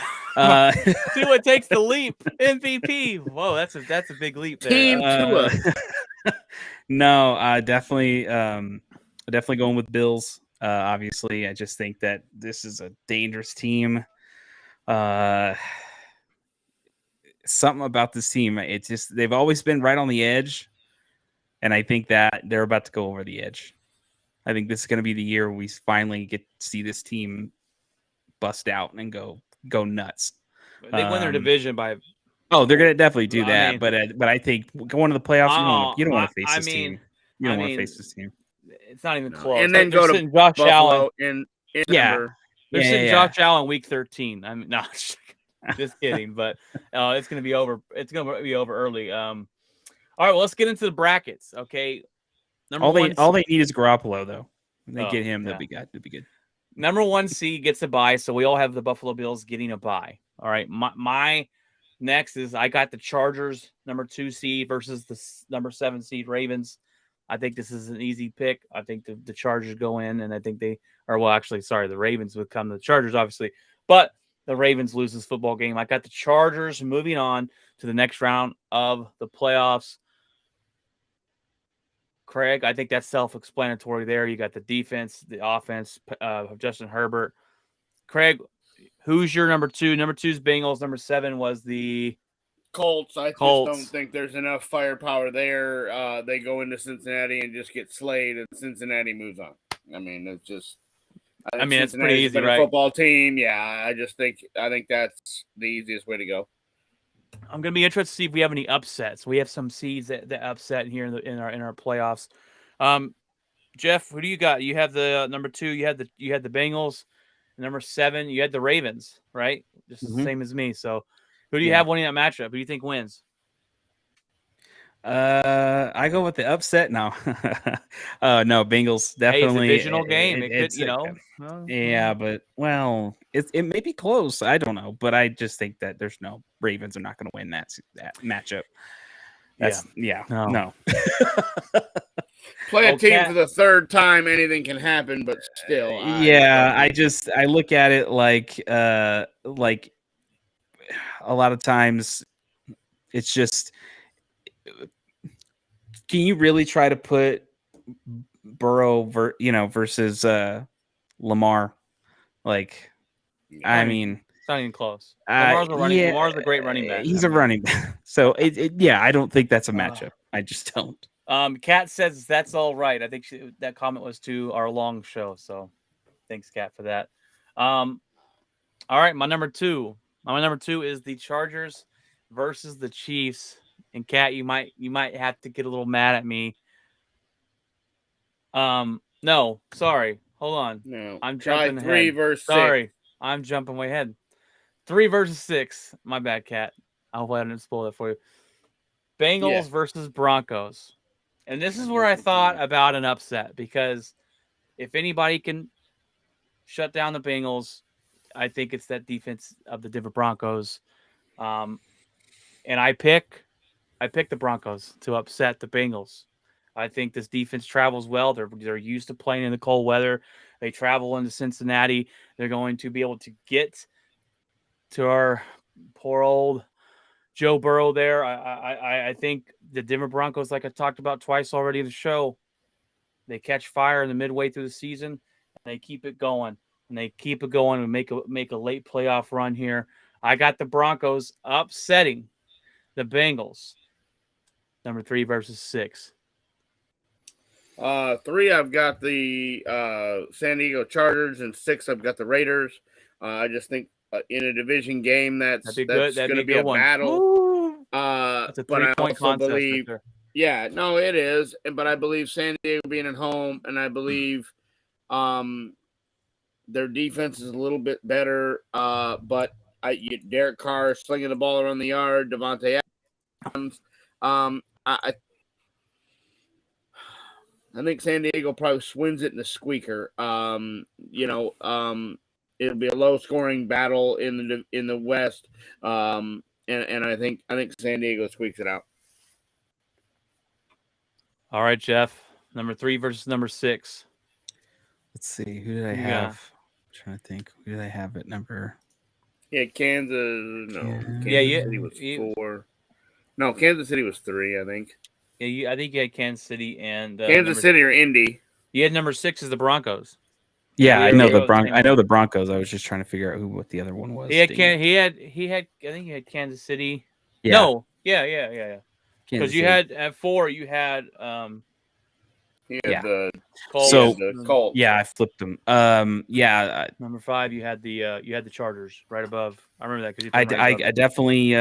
Tua takes the leap. MVP. Whoa, that's a big leap there. Team Tua. No, definitely going with Bills. Obviously, I just think that this is a dangerous team. Something about this team, it's just they've always been right on the edge, and I think that they're about to go over the edge. I think this is going to be the year we finally get to see this team bust out and go nuts. They win their division by. Oh, they're gonna definitely do that, but I think going to the playoffs, you don't want to face this team. You don't want to face this team. It's not even close. And then go to Josh Buffalo Allen in They're sitting Josh Allen week 13. I mean, no, just kidding. But it's gonna be over. It's gonna be over early. All right, well, let's get into the brackets. Okay, all they need is Garoppolo, though. When they get him, they'll be good. They'll be good. Number 1 seed gets a bye, so we all have the Buffalo Bills getting a bye. All right, my next is I got the Chargers, number 2 seed versus the number 7 seed Ravens. I think this is an easy pick. I think the Chargers go in, and I think the Ravens would come to the Chargers, obviously, but the Ravens lose this football game. I got the Chargers moving on to the next round of the playoffs. Craig, I think that's self-explanatory there. You got the defense, the offense of Justin Herbert. Craig, who's your number 2? Number 2 is Bengals. Number 7 was the Colts. I Colts. just don't think there's enough firepower there. They go into Cincinnati and just get slayed, and Cincinnati moves on. I mean, it's just. It's pretty easy, right? Football team, yeah. I think that's the easiest way to go. I'm going to be interested to see if we have any upsets. We have some seeds that upset here in our playoffs. Jeff, who do you got? You have the number 2. You had the Bengals. Number 7, you had the Ravens, right? Just the same as me. So, who do you have winning that matchup? Who do you think wins? I go with the upset now. No, Bengals definitely. Hey, it's a divisional game. It could, Yeah, but it may be close. I don't know, but I just think that there's no Ravens are not going to win that matchup. No. Play a team for the third time, anything can happen, but still. I look at it like a lot of times it's just. Can you really try to put Burrow, versus Lamar? It's not even close. Lamar's a great running back. He's a running back. So I don't think that's a matchup. I just don't. Kat says that's all right. I think that comment was to our long show. So thanks, Kat, for that. All right, my number 2. My number 2 is the Chargers versus the Chiefs. And Kat, you might have to get a little mad at me. No, sorry. Hold on. No. I'm jumping 3 ahead. versus 6. Sorry. I'm jumping way ahead. 3 versus 6. My bad, Kat. I hope I didn't spoil that for you. Bengals versus Broncos. And this is where I thought about an upset, because if anybody can shut down the Bengals, I think it's that defense of the Denver Broncos. And I pick the Broncos to upset the Bengals. I think this defense travels well. They're used to playing in the cold weather. They travel into Cincinnati. They're going to be able to get to our poor old Joe Burrow there. I think the Denver Broncos, like I talked about twice already in the show, they catch fire in the midway through the season, and they keep it going. And make a late playoff run here. I got the Broncos upsetting the Bengals. Number 3 versus 6. 3, I've got the San Diego Chargers, and 6, I've got the Raiders. I just think in a division game that's That'd be good. That'd going to be a be a good one. battle. Woo! That's a But I 3-point also contest believe, right there. yeah, no, it is. But I believe San Diego being at home, and I believe their defense is a little bit better. But Derek Carr slinging the ball around the yard, Devontae Adams. I think San Diego probably swings it in a squeaker. It'll be a low scoring battle in the West. And I think San Diego squeaks it out. All right, Jeff. Number 3 versus number 6. Let's see. Who did I have? I'm trying to think. Who did I have at number? Yeah, Kansas. No, Yeah. Kansas City was 4. No, Kansas City was 3, I think. Yeah, I think you had Kansas City and Kansas City or Indy. You had number 6 is the Broncos. Yeah, I know the Broncos. I know the Broncos. I was just trying to figure out what the other one was. He had I think he had Kansas City. Yeah. No. Yeah. Because you had at 4, you had the Colts. So the Colts. Yeah, I flipped them. Number 5, you had the Chargers right above. I remember that because I definitely.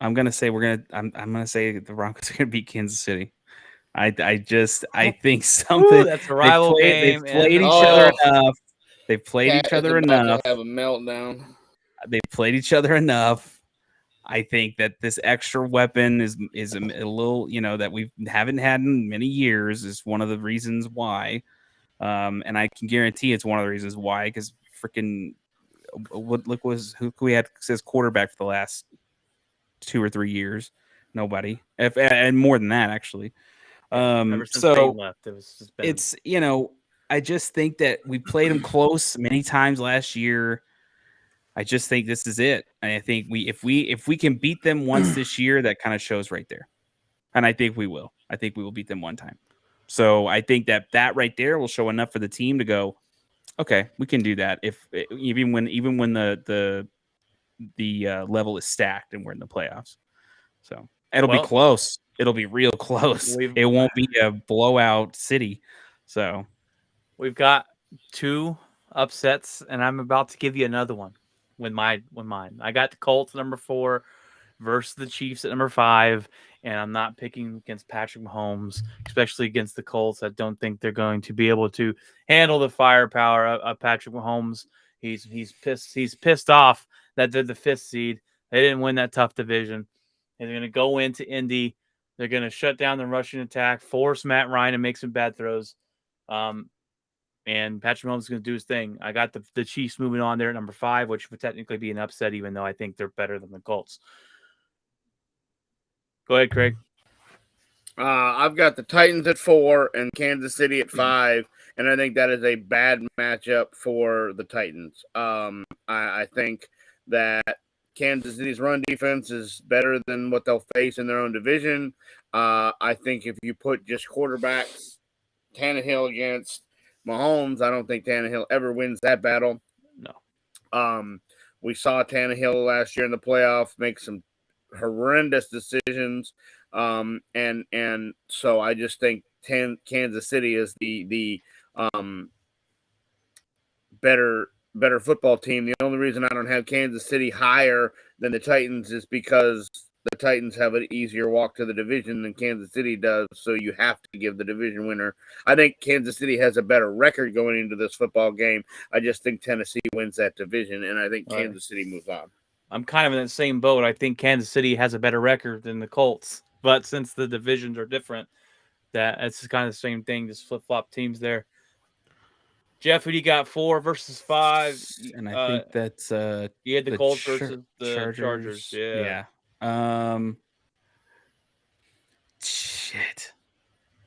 I'm gonna say I'm gonna say the Broncos are gonna beat Kansas City. I think something. That's a rival game. They've played each other enough. They've played each other enough. Have a meltdown. They've played each other enough. I think that this extra weapon is a little, that we haven't had in many years is one of the reasons why. And I can guarantee it's one of the reasons why, because freaking who we had as quarterback for the last 2 or 3 years? Nobody. And more than that, actually. Ever since so Peyton left, it's I just think that we played them close many times last year. I just think this is it. And I think if we can beat them once this year, that kind of shows right there. And I think we will. I think we will beat them one time. So I think that right there will show enough for the team to go, okay, we can do that. If even when the level is stacked and we're in the playoffs. So it'll be close. It'll be real close. It won't be a blowout city. So we've got 2 upsets, and I'm about to give you another one. With mine, I got the Colts number 4 versus the Chiefs at number 5, and I'm not picking against Patrick Mahomes, especially against the Colts. I don't think they're going to be able to handle the firepower of Patrick Mahomes. He's pissed. He's pissed off that they're the 5th seed. They didn't win that tough division, and they're going to go into Indy. They're going to shut down the rushing attack, force Matt Ryan to make some bad throws. And Patrick Mahomes is going to do his thing. I got the Chiefs moving on there at number 5, which would technically be an upset, even though I think they're better than the Colts. Go ahead, Craig. I've got the Titans at 4 and Kansas City at 5, and I think that is a bad matchup for the Titans. I think that Kansas City's run defense is better than what they'll face in their own division. I think if you put just quarterbacks, Tannehill against Mahomes, I don't think Tannehill ever wins that battle. No. We saw Tannehill last year in the playoffs make some horrendous decisions. And so I just think Kansas City is the better football team. The only reason I don't have Kansas City higher than the Titans is because the Titans have an easier walk to the division than Kansas City does, so you have to give the division winner. I think Kansas City has a better record going into this football game. I just think Tennessee wins that division, and I think Kansas City moves on. I'm kind of in the same boat. I think Kansas City has a better record than the Colts, but since the divisions are different, it's kind of the same thing, just flip-flop teams there. Jeff, who do you got 4 versus 5? And I think that's you had the Colts versus the Chargers. Yeah. Shit.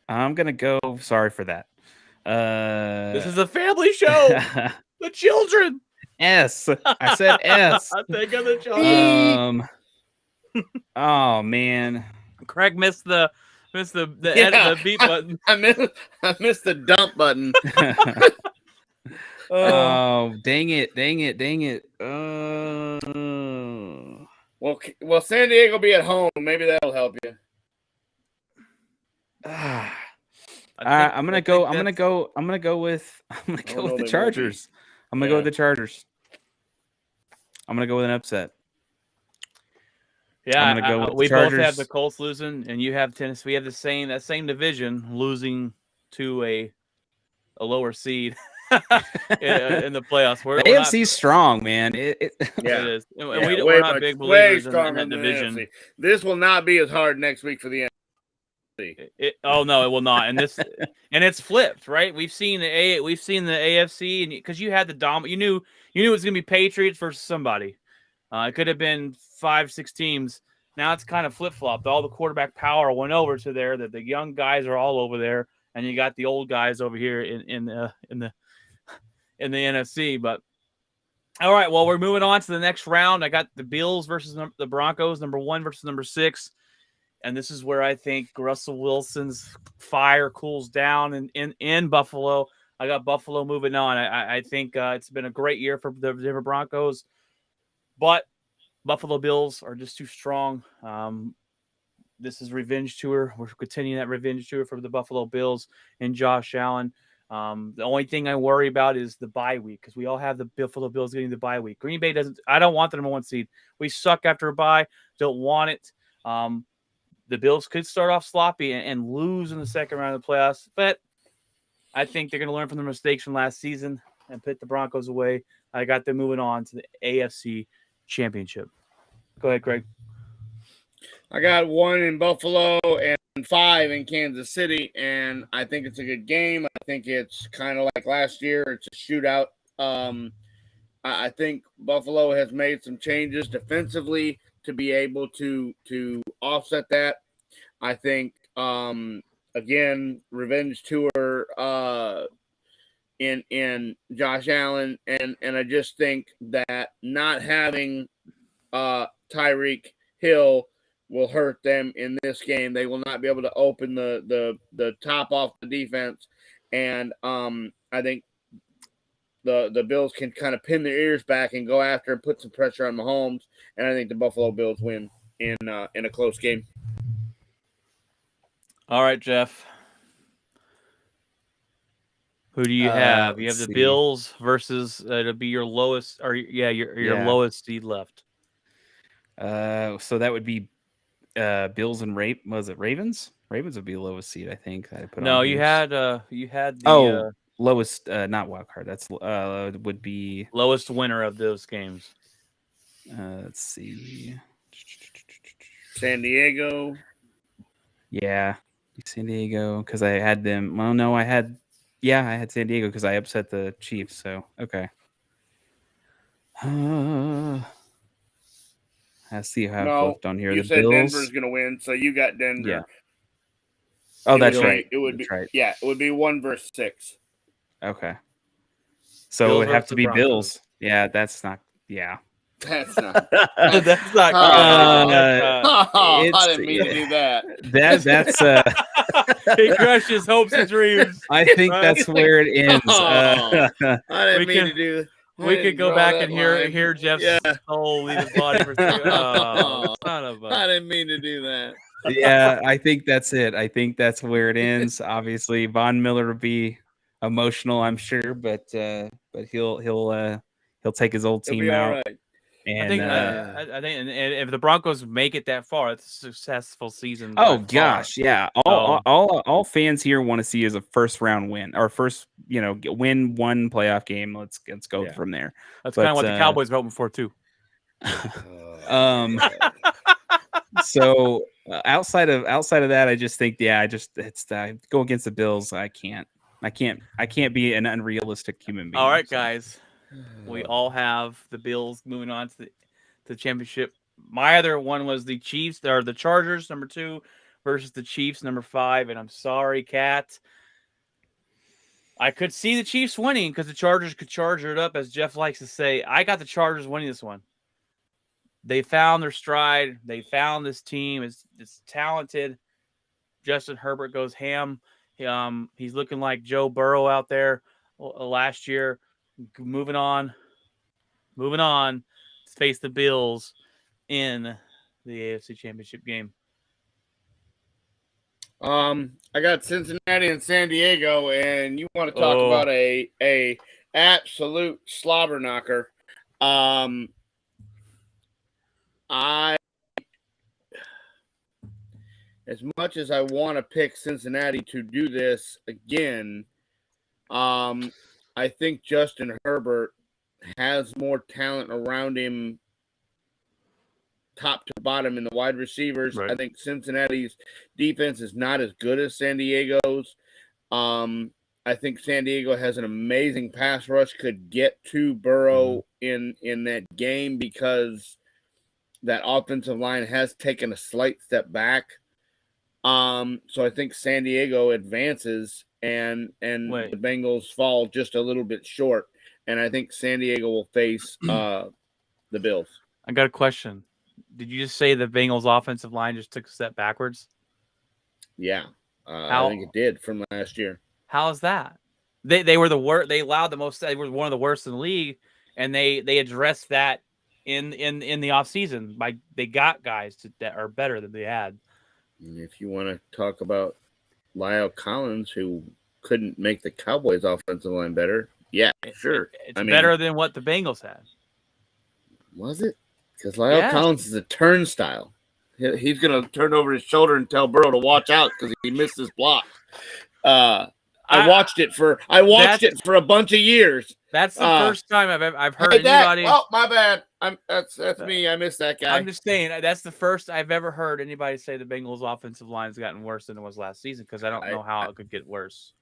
I'm gonna go. Sorry for that. This is a family show. The children. S. I said S. Think of the children. Oh man. Craig missed the beat button. I missed the dump button. Oh, dang it. Well, San Diego be at home. Maybe that'll help you. I'm gonna go with the Chargers. I'm gonna go with the Chargers. I'm gonna go with an upset. Yeah, I'm gonna go with we the Chargers. both have the Colts losing, and you have Tennessee. We have that same division losing to a lower seed in the playoffs. The AFC's strong, man. It is. And we're not big believers in that division. This will not be as hard next week for the NFC. Oh no, it will not. And it's flipped, right? We've seen the AFC, and because you had the you knew it was gonna be Patriots versus somebody. It could have been 5-6 teams. Now it's kind of flip flopped. All the quarterback power went over to there. That the young guys are all over there, and you got the old guys over here in the NFC. But all right, well, we're moving on to the next round. I got the Bills versus the Broncos, number 1 versus number 6. And this is where I think Russell Wilson's fire cools down in Buffalo. I got Buffalo moving on. I think it's been a great year for the Denver Broncos, but Buffalo Bills are just too strong. This is revenge tour. We're continuing that revenge tour for the Buffalo Bills and Josh Allen. The only thing I worry about is the bye week, because we all have the Buffalo Bills getting the bye week. Green Bay doesn't. I don't want the number 1 seed. We suck after a bye. Don't want it. The Bills could start off sloppy and lose in the second round of the playoffs, but I think they're going to learn from their mistakes from last season and put the Broncos away. I got them moving on to the AFC Championship. Go ahead, Craig. I got 1 in Buffalo and 5 in Kansas City, and I think it's a good game. I think it's kind of like last year. It's a shootout. I think Buffalo has made some changes defensively to be able to offset that. I think, again, revenge tour in Josh Allen, and I just think that not having Tyreek Hill will hurt them in this game. They will not be able to open the top off the defense, and I think the Bills can kind of pin their ears back and go after and put some pressure on Mahomes, and I think the Buffalo Bills win in a close game. All right, Jeff. Who do you have? You have the Bills versus it'll be your lowest, or your lowest seed left. So that would be Bills and was it Ravens? Ravens would be the lowest seed, I think. You had the lowest, not wild card. That's would be lowest winner of those games. Let's see, San Diego. Yeah, San Diego, because I had them. Well, no, I had San Diego because I upset the Chiefs. So okay. I see how both down here. You the said Bills. Denver's going to win, so you got Denver. Yeah. Oh, that's right. It would be right. Yeah, it would be 1 versus 6. Okay. So Bills it would have to be Broncos. Bills. Yeah, that's not. Yeah. That's not. That's not. I didn't mean to do that. That's. He crushed his hopes and dreams. I think that's where it ends. I didn't mean to do. We could go back and hear Jeff's soul leave his body for I didn't mean to do that. Yeah, I think that's it. I think that's where it ends. Obviously, Von Miller will be emotional, I'm sure, but he'll take his old team out. Right. And I think, and if the Broncos make it that far, it's a successful season. Oh gosh, yeah. All fans here want to see is a first round win or first, win 1 playoff game. Let's go from there. That's kind of what the Cowboys are hoping for too. So outside of that, I just think, it's go against the Bills. I can't be an unrealistic human being. All right, guys. We all have the Bills moving on to the championship. My other one was the Chiefs, or the Chargers, number 2, versus the Chiefs, number 5. And I'm sorry, Kat. I could see the Chiefs winning because the Chargers could charge it up, as Jeff likes to say. I got the Chargers winning this one. They found their stride. They found this team. It's talented. Justin Herbert goes ham. He's looking like Joe Burrow out there last year. Moving on to face the Bills. in the AFC Championship game? I got Cincinnati and San Diego, and you want to talk about a absolute slobber knocker. As much as I want to pick Cincinnati to do this again, I think Justin Herbert has more talent around him, top to bottom in the wide receivers. Right. I think Cincinnati's defense is not as good as San Diego's. I think San Diego has an amazing pass rush, could get to Burrow in that game because that offensive line has taken a slight step back. So I think San Diego advances and the Bengals fall just a little bit short. And I think San Diego will face the Bills. I got a question. Did you just say the Bengals offensive line just took a step backwards? Yeah. I think it did from last year. How is that? They were the worst. They allowed the most. They were one of the worst in the league, and they addressed that in the offseason by they got guys that are better than they had. And if you want to talk about Lyle Collins, who couldn't make the Cowboys offensive line better, yeah, sure. It's better than what the Bengals had. Was it? Because Lyle Collins is a turnstile. He's going to turn over his shoulder and tell Burrow to watch out because he missed his block. I watched it for a bunch of years. That's the first time I've heard anybody. Oh, my bad. That's me. I missed that guy. I'm just saying that's the first I've ever heard anybody say the Bengals' offensive line has gotten worse than it was last season because I don't know how it could get worse.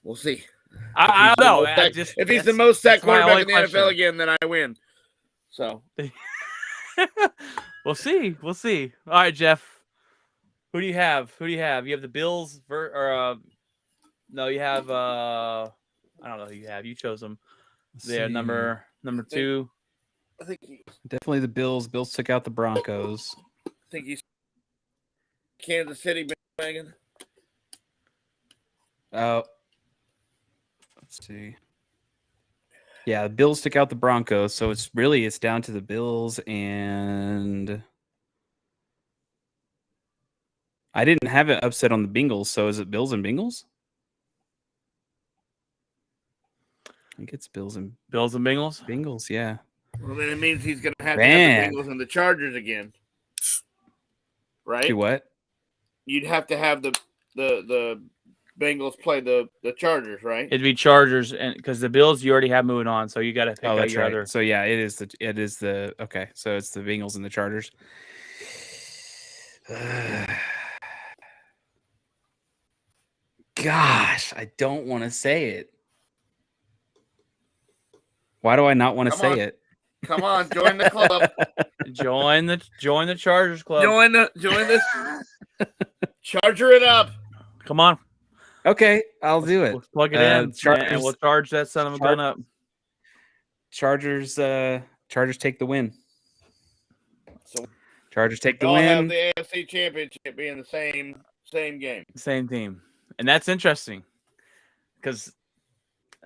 We'll see. I don't know. If he's the most sacked quarterback in the NFL again, then I win. So we'll see. We'll see. All right, Jeff. Who do you have? You have the Bills no, you have I don't know who you have. You chose them. They're number 2. I think definitely the Bills. Bills took out the Broncos. I think he's Kansas City bandwagon. Let's see. Yeah, the Bills took out the Broncos, so it's down to the Bills, and I didn't have it upset on the Bengals, so is it Bills and Bengals? I think it's Bills and Bengals. Bengals, yeah. Well, then it means he's going to have the Bengals and the Chargers again, right? Do what? You'd have to have the Bengals play the Chargers, right? It'd be Chargers, and because the Bills you already have moving on, so you got to pick out your other. So yeah, it is the okay. So it's the Bengals and the Chargers. Gosh, I don't want to say it. Why do I not want to say it? Come on, join the club. join the Chargers club. Join this. Charger it up. Come on. Okay, I'll do it. Let's plug it in, and we'll charge that son of a gun up. Chargers take the win. So Chargers take the win. win. Have the AFC Championship being the same game. Same team. And that's interesting because,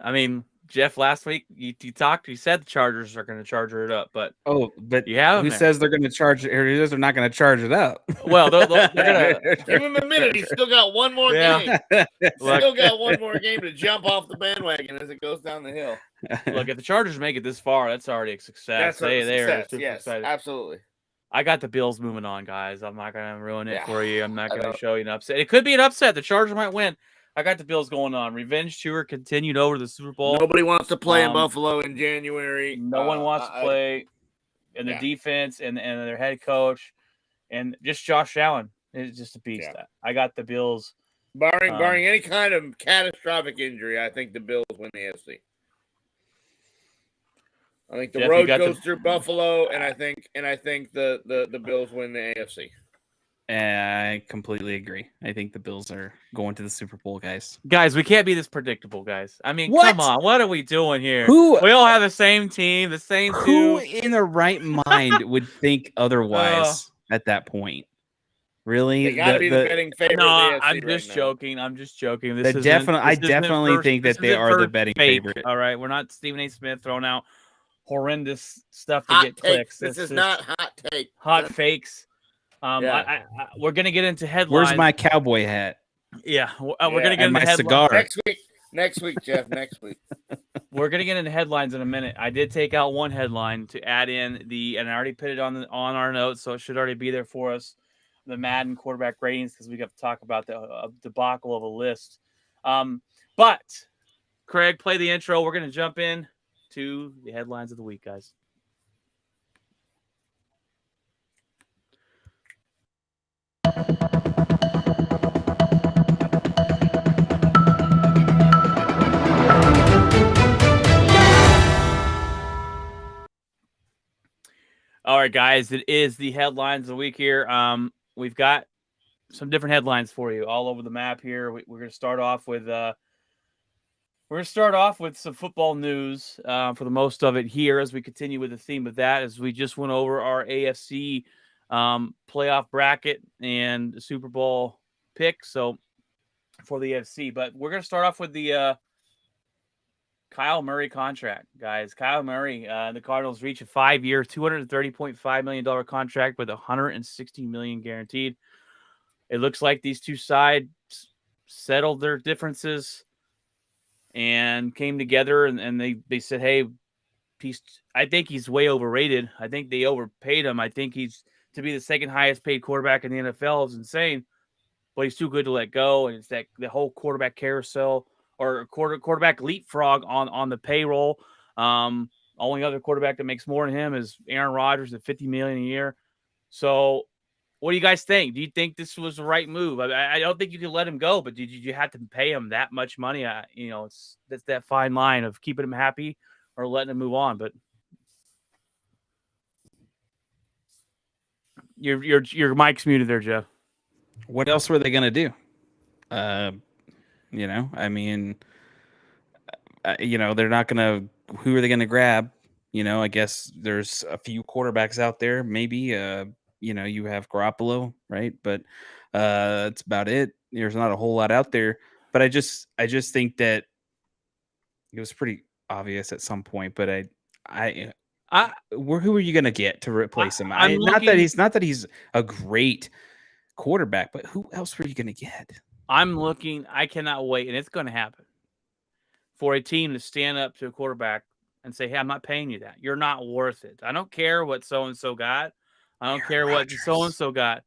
I mean, Jeff, last week you said the Chargers are going to charger it up, but you have who says they're going to charge it, or who says they're not going to charge it up? Well, they're going to give him a minute. He's still got one more game. Still got one more game to jump off the bandwagon as it goes down the hill. Look, if the Chargers make it this far, that's already a success. They're super excited. Absolutely. I got the Bills moving on, guys. I'm not going to ruin it for you. I'm not going to show you an upset. It could be an upset. The Chargers might win. I got the Bills going on. Revenge tour continued over the Super Bowl. Nobody wants to play in Buffalo in January. No one wants to play. And the defense and their head coach and just Josh Allen is just a beast. Yeah. I got the Bills. Barring any kind of catastrophic injury, I think the Bills win the AFC. I think the road goes through Buffalo, and I think the Bills win the AFC. I completely agree. I think the Bills are going to the Super Bowl, guys. Guys, we can't be this predictable, guys. I mean, come on. What are we doing here? We all have the same team, the same two. Who in their right mind would think otherwise at that point? Really? They gotta be the betting favorite. No, I'm just joking. I'm just joking. I definitely think that they are the betting favorite. All right, we're not Stephen A. Smith throwing out horrendous stuff to Hot get take. clicks. This is It's not hot take. hot fakes. Yeah. We're gonna get into headlines. Where's my cowboy hat? Yeah, we're Yeah. gonna get And into my headlines. cigar. Next week, Jeff. Next week. We're gonna get into headlines in a minute. I did take out one headline to add in and I already put it on our notes, so it should already be there for us. The Madden quarterback ratings, because we got to talk about the debacle of a list. But Craig, play the intro. We're gonna jump in to the headlines of the week, guys. All right, guys, it is the headlines of the week here. We've got some different headlines for you all over the map here. We're going to start off with some football news for the most of it here as we continue with the theme of that, as we just went over our AFC playoff bracket and the Super Bowl pick. So for the AFC, but we're going to start off with the Kyle Murray contract, guys. Kyle Murray, the Cardinals reach a 5-year, $230.5 million contract with $160 million guaranteed. It looks like these two sides settled their differences and came together, and they said, hey, I think he's way overrated. I think they overpaid him. I think he's to be the second highest paid quarterback in the NFL is insane, but he's too good to let go. And it's that the whole quarterback carousel or quarterback leapfrog on the payroll. Only other quarterback that makes more than him is Aaron Rodgers at $50 million a year. So what do you guys think? Do you think this was the right move? I don't think you could let him go, but did you have to pay him that much money? That's that fine line of keeping him happy or letting him move on. But your mic's muted there, Jeff. What else were they going to do? They're not going to. Who are they going to grab? I guess there's a few quarterbacks out there. Maybe, you have Garoppolo, right? But that's about it. There's not a whole lot out there. But I just think that it was pretty obvious at some point. But who are you going to get to replace him? Not that he's a great quarterback, but who else were you going to get? I'm looking. I cannot wait, and it's going to happen for a team to stand up to a quarterback and say, hey, I'm not paying you that. You're not worth it. I don't care what so-and-so got. I don't care what so-and-so got.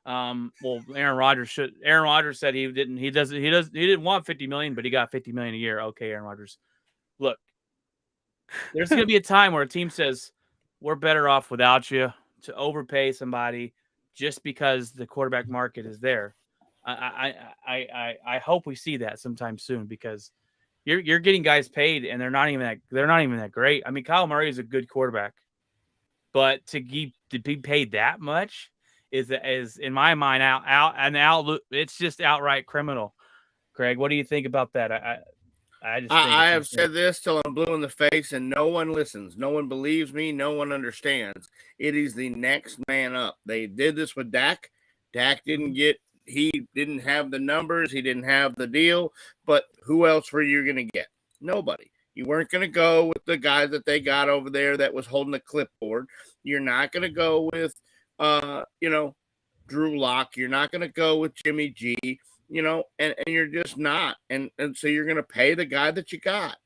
Aaron Rodgers said he didn't want $50 million, but he got $50 million a year. Okay, Aaron Rodgers. Look, there's going to be a time where a team says, we're better off without you, to overpay somebody just because the quarterback market is there. I hope we see that sometime soon, because you're getting guys paid and they're not even that great. I mean, Kyle Murray is a good quarterback, but to be paid that much is in my mind it's just outright criminal. Craig, what do you think about that? I have said this till I'm blue in the face, and no one listens. No one believes me. No one understands. It is the next man up. They did this with Dak. Dak he didn't have the numbers. He didn't have the deal. But who else were you going to get? Nobody. You weren't going to go with the guy that they got over there that was holding the clipboard. You're not going to go with, Drew Lock. You're not going to go with Jimmy G. And you're just not. And so you're going to pay the guy that you got.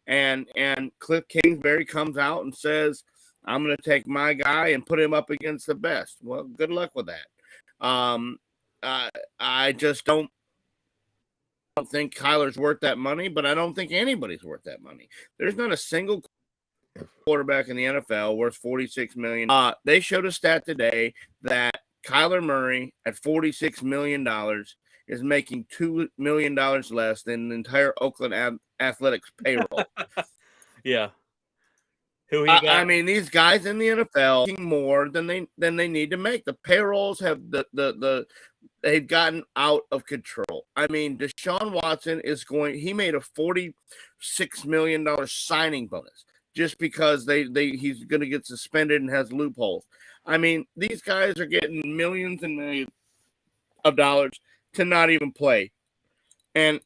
And Cliff Kingsbury comes out and says, I'm going to take my guy and put him up against the best. Well, good luck with that. I just don't think Kyler's worth that money, but I don't think anybody's worth that money. There's not a single quarterback in the NFL worth $46 million. They showed a stat today that Kyler Murray at $46 million is making $2 million less than the entire Oakland Athletics payroll. Yeah. I mean, these guys in the NFL making more than they need to make. The payrolls have they've gotten out of control. I mean, Deshaun Watson he made a $46 million signing bonus just because he's going to get suspended and has loopholes. I mean, these guys are getting millions and millions of dollars to not even play. And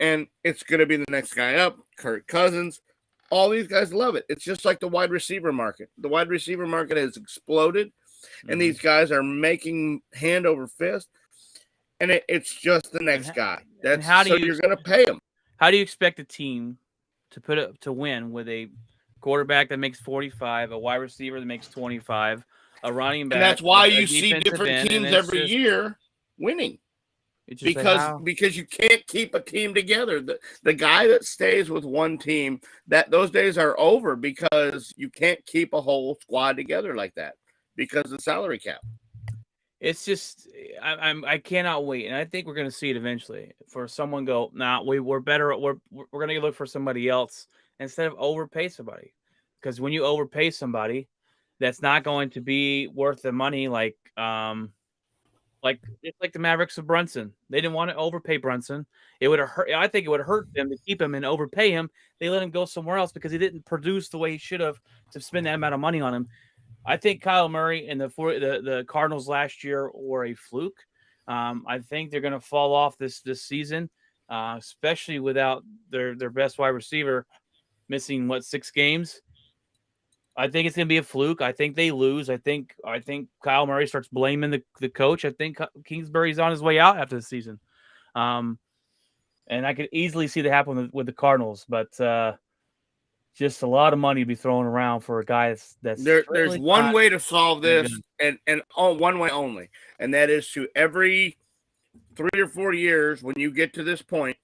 it's going to be the next guy up, Kirk Cousins. all these guys love it. It's just like the wide receiver market. The wide receiver market has exploded, and these guys are making hand over fist, and it's just the next guy. That's so you're going to pay them. How do you expect a team to win with a quarterback that makes 45, a wide receiver that makes 25, a running back? And that's why you see different teams every year winning. Because you can't keep a team together. The guy that stays with one team, those days are over, because you can't keep a whole squad together like that because of the salary cap. It's just I cannot wait, and I think we're going to see it eventually. For someone go, we're better. We're going to look for somebody else instead of overpay somebody, because when you overpay somebody, that's not going to be worth the money. Like it's like the Mavericks of Brunson. They didn't want to overpay Brunson. It would have hurt. I think it would have hurt them to keep him and overpay him. They let him go somewhere else because he didn't produce the way he should have to spend that amount of money on him. I think Kyle Murray and the Cardinals last year were a fluke. I think they're going to fall off this season, especially without their best wide receiver missing 6 games. I think it's going to be a fluke. I think they lose. I think Kyle Murray starts blaming the coach. I think Kingsbury's on his way out after the season, and I could easily see that happen with the Cardinals, but. Just a lot of money to be thrown around for a guy that's there's one way to solve this, and one way only, and that is to every 3 or 4 years, when you get to this point,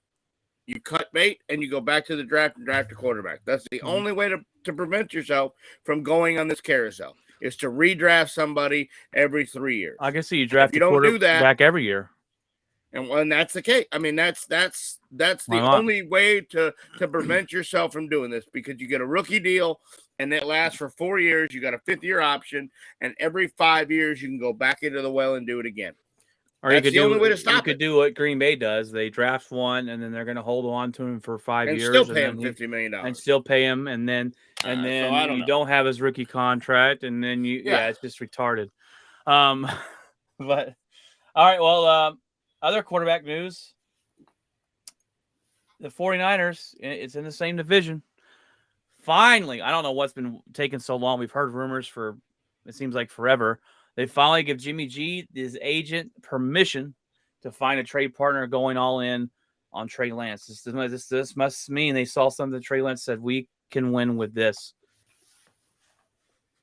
you cut bait and you go back to the draft and draft a quarterback. That's the only way to prevent yourself from going on this carousel, is to redraft somebody every 3 years. I can see you draft a quarterback every year. And when that's the case, I mean, that's the only way to prevent yourself from doing this, because you get a rookie deal and it lasts for 4 years. You got a 5th-year option, and every 5 years you can go back into the well and do it again. Or that's the only way to stop it. You could do what Green Bay does. They draft one, and then they're going to hold on to him for 5 years. Still pay him $50 million. And still pay him, and then you don't have his rookie contract, and then it's just retarded. But all right, well, other quarterback news. The 49ers, it's in the same division. Finally, I don't know what's been taking so long. We've heard rumors for, it seems like forever. They finally give Jimmy G, his agent, permission to find a trade partner going all in on Trey Lance. This must mean they saw something. Trey Lance said, we can win with this.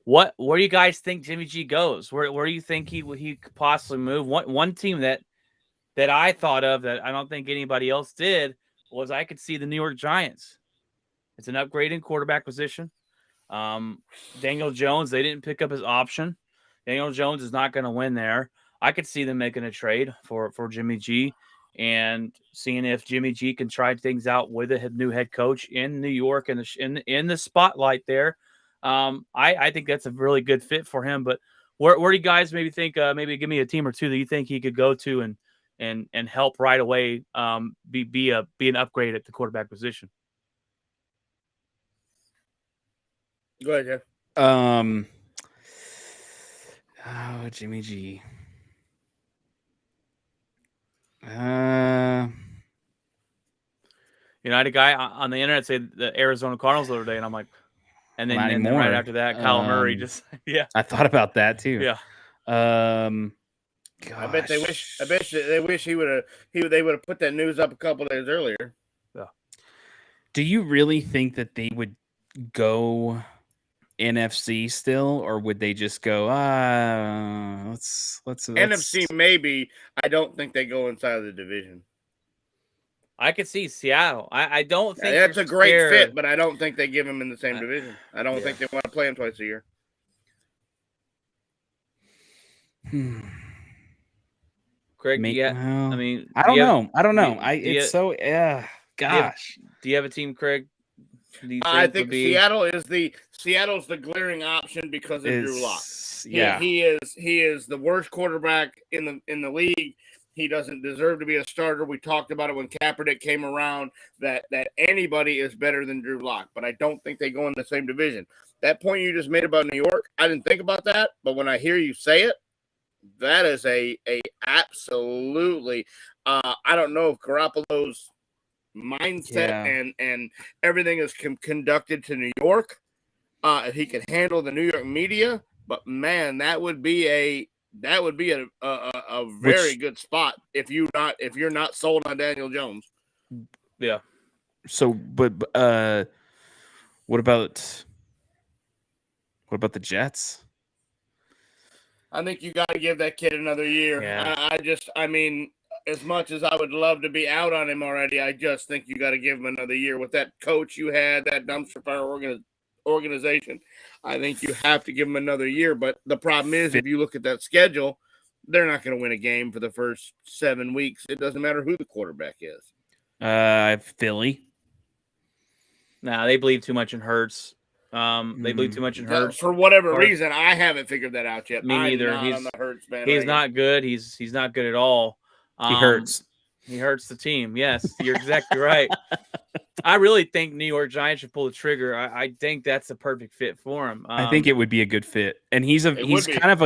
Where do you guys think Jimmy G goes? Where do you think he could possibly move? One team that I thought of that I don't think anybody else did was I could see the New York Giants. It's an upgrade in quarterback position. Daniel Jones, they didn't pick up his option. Daniel Jones is not going to win there. I could see them making a trade for Jimmy G and seeing if Jimmy G can try things out with a new head coach in New York and in the spotlight there. I think that's a really good fit for him. But where do you guys maybe think, maybe give me a team or two that you think he could go to and help right away, be an upgrade at the quarterback position? Go ahead, Jeff. Jimmy G. I had a guy on the internet say the Arizona Cardinals the other day, and I'm like, and then right after that, Kyle Murray just I thought about that too. Yeah. Gosh. I bet they wish they would have put that news up a couple days earlier. Yeah. Do you really think that they would go NFC still, or would they just go let's NFC maybe? I don't think they go inside of the division. I could see Seattle. I don't think that's a great fit, but I don't think they give them in the same division. I don't think they want to play them twice a year. Craig, I mean, I don't know. Gosh. Do you have a team, Craig? I think Seattle's the glaring option because of Drew Lock. Yeah, he is the worst quarterback in the league. He doesn't deserve to be a starter. We talked about it when Kaepernick came around that anybody is better than Drew Lock, but I don't think they go in the same division. That point you just made about New York, I didn't think about that, but when I hear you say it, that is a absolutely. I don't know if Garoppolo's mindset and everything is conducted to New York. If he could handle the New York media, but man, that would be a very good spot if you're not sold on Daniel Jones. Yeah. So, but what about the Jets? I think you got to give that kid another year. Yeah. I mean, as much as I would love to be out on him already, I just think you got to give him another year with that coach you had, that dumpster fire organization. I think you have to give him another year. But the problem is, if you look at that schedule, they're not going to win a game for the first 7 weeks. It doesn't matter who the quarterback is. Philly. Nah, they believe too much in Hurts. They believe too much in Hurts for whatever reason. I haven't figured that out yet. Me neither. I'm not on the Hurts bandwagon. He's not good. He's not good at all. He hurts. He hurts the team. Yes, you're exactly right. I really think New York Giants should pull the trigger. I think that's the perfect fit for him. I think it would be a good fit, and he's kind of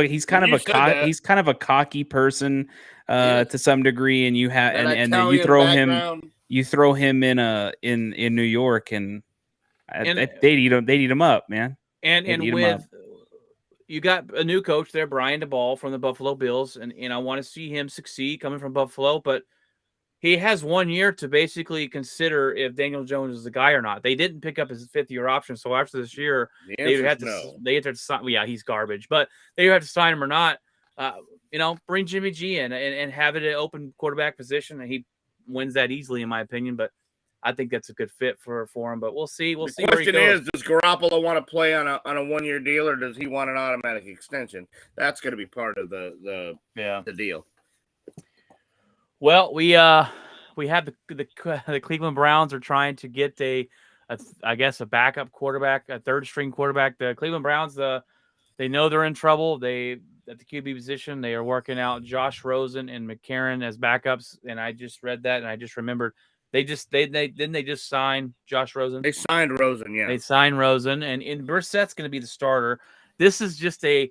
a cocky person to some degree, and you have and then you throw him in New York, and they'd eat him up, man. And with you got a new coach there, Brian DeBall from the Buffalo Bills, and I want to see him succeed coming from Buffalo, but he has 1 year to basically consider if Daniel Jones is the guy or not. They didn't pick up his fifth-year option, so after this year, they had to sign. Yeah, he's garbage, but they have to sign him or not. Bring Jimmy G in and have it an open quarterback position, and he wins that easily, in my opinion. But I think that's a good fit for him. But we'll see. We'll see. The question is, does Garoppolo want to play on a 1 year deal, or does he want an automatic extension? That's going to be part of the deal. Well, we have the Cleveland Browns are trying to get a backup quarterback, a third string quarterback. The Cleveland Browns, they know they're in trouble. They at the QB position, they are working out Josh Rosen and McCarron as backups. And I just read that, and I just remembered they just sign Josh Rosen. They signed Rosen, yeah. They signed Rosen, and Brissett's going to be the starter. This is just in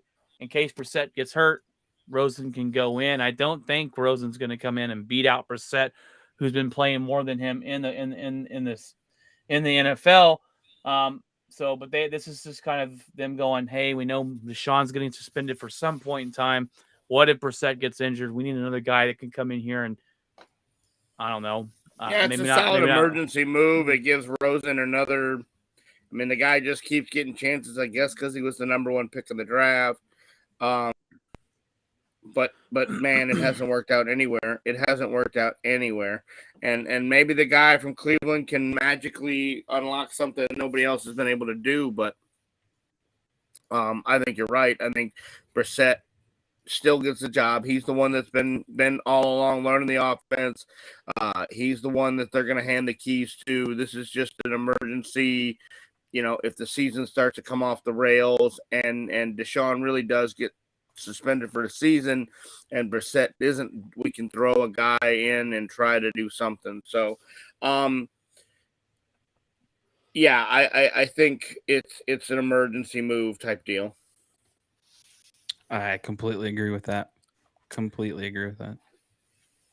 case Brissett gets hurt, Rosen can go in. I don't think Rosen's going to come in and beat out Brissett, who's been playing more than him in the NFL. This is just kind of them going, hey, we know Deshaun's getting suspended for some point in time. What if Brissett gets injured? We need another guy that can come in here and I don't know. It's a solid emergency move. It gives Rosen another. I mean, the guy just keeps getting chances, I guess, because he was the number one pick in the draft. But man, it hasn't worked out anywhere. And maybe the guy from Cleveland can magically unlock something that nobody else has been able to do. But I think you're right. I think Brissett still gets the job. He's the one that's been all along learning the offense. He's the one that they're going to hand the keys to. This is just an emergency. If the season starts to come off the rails and Deshaun really does get suspended for the season and Brissett isn't, we can throw a guy in and try to do something. So I think it's an emergency move type deal. I completely agree with that.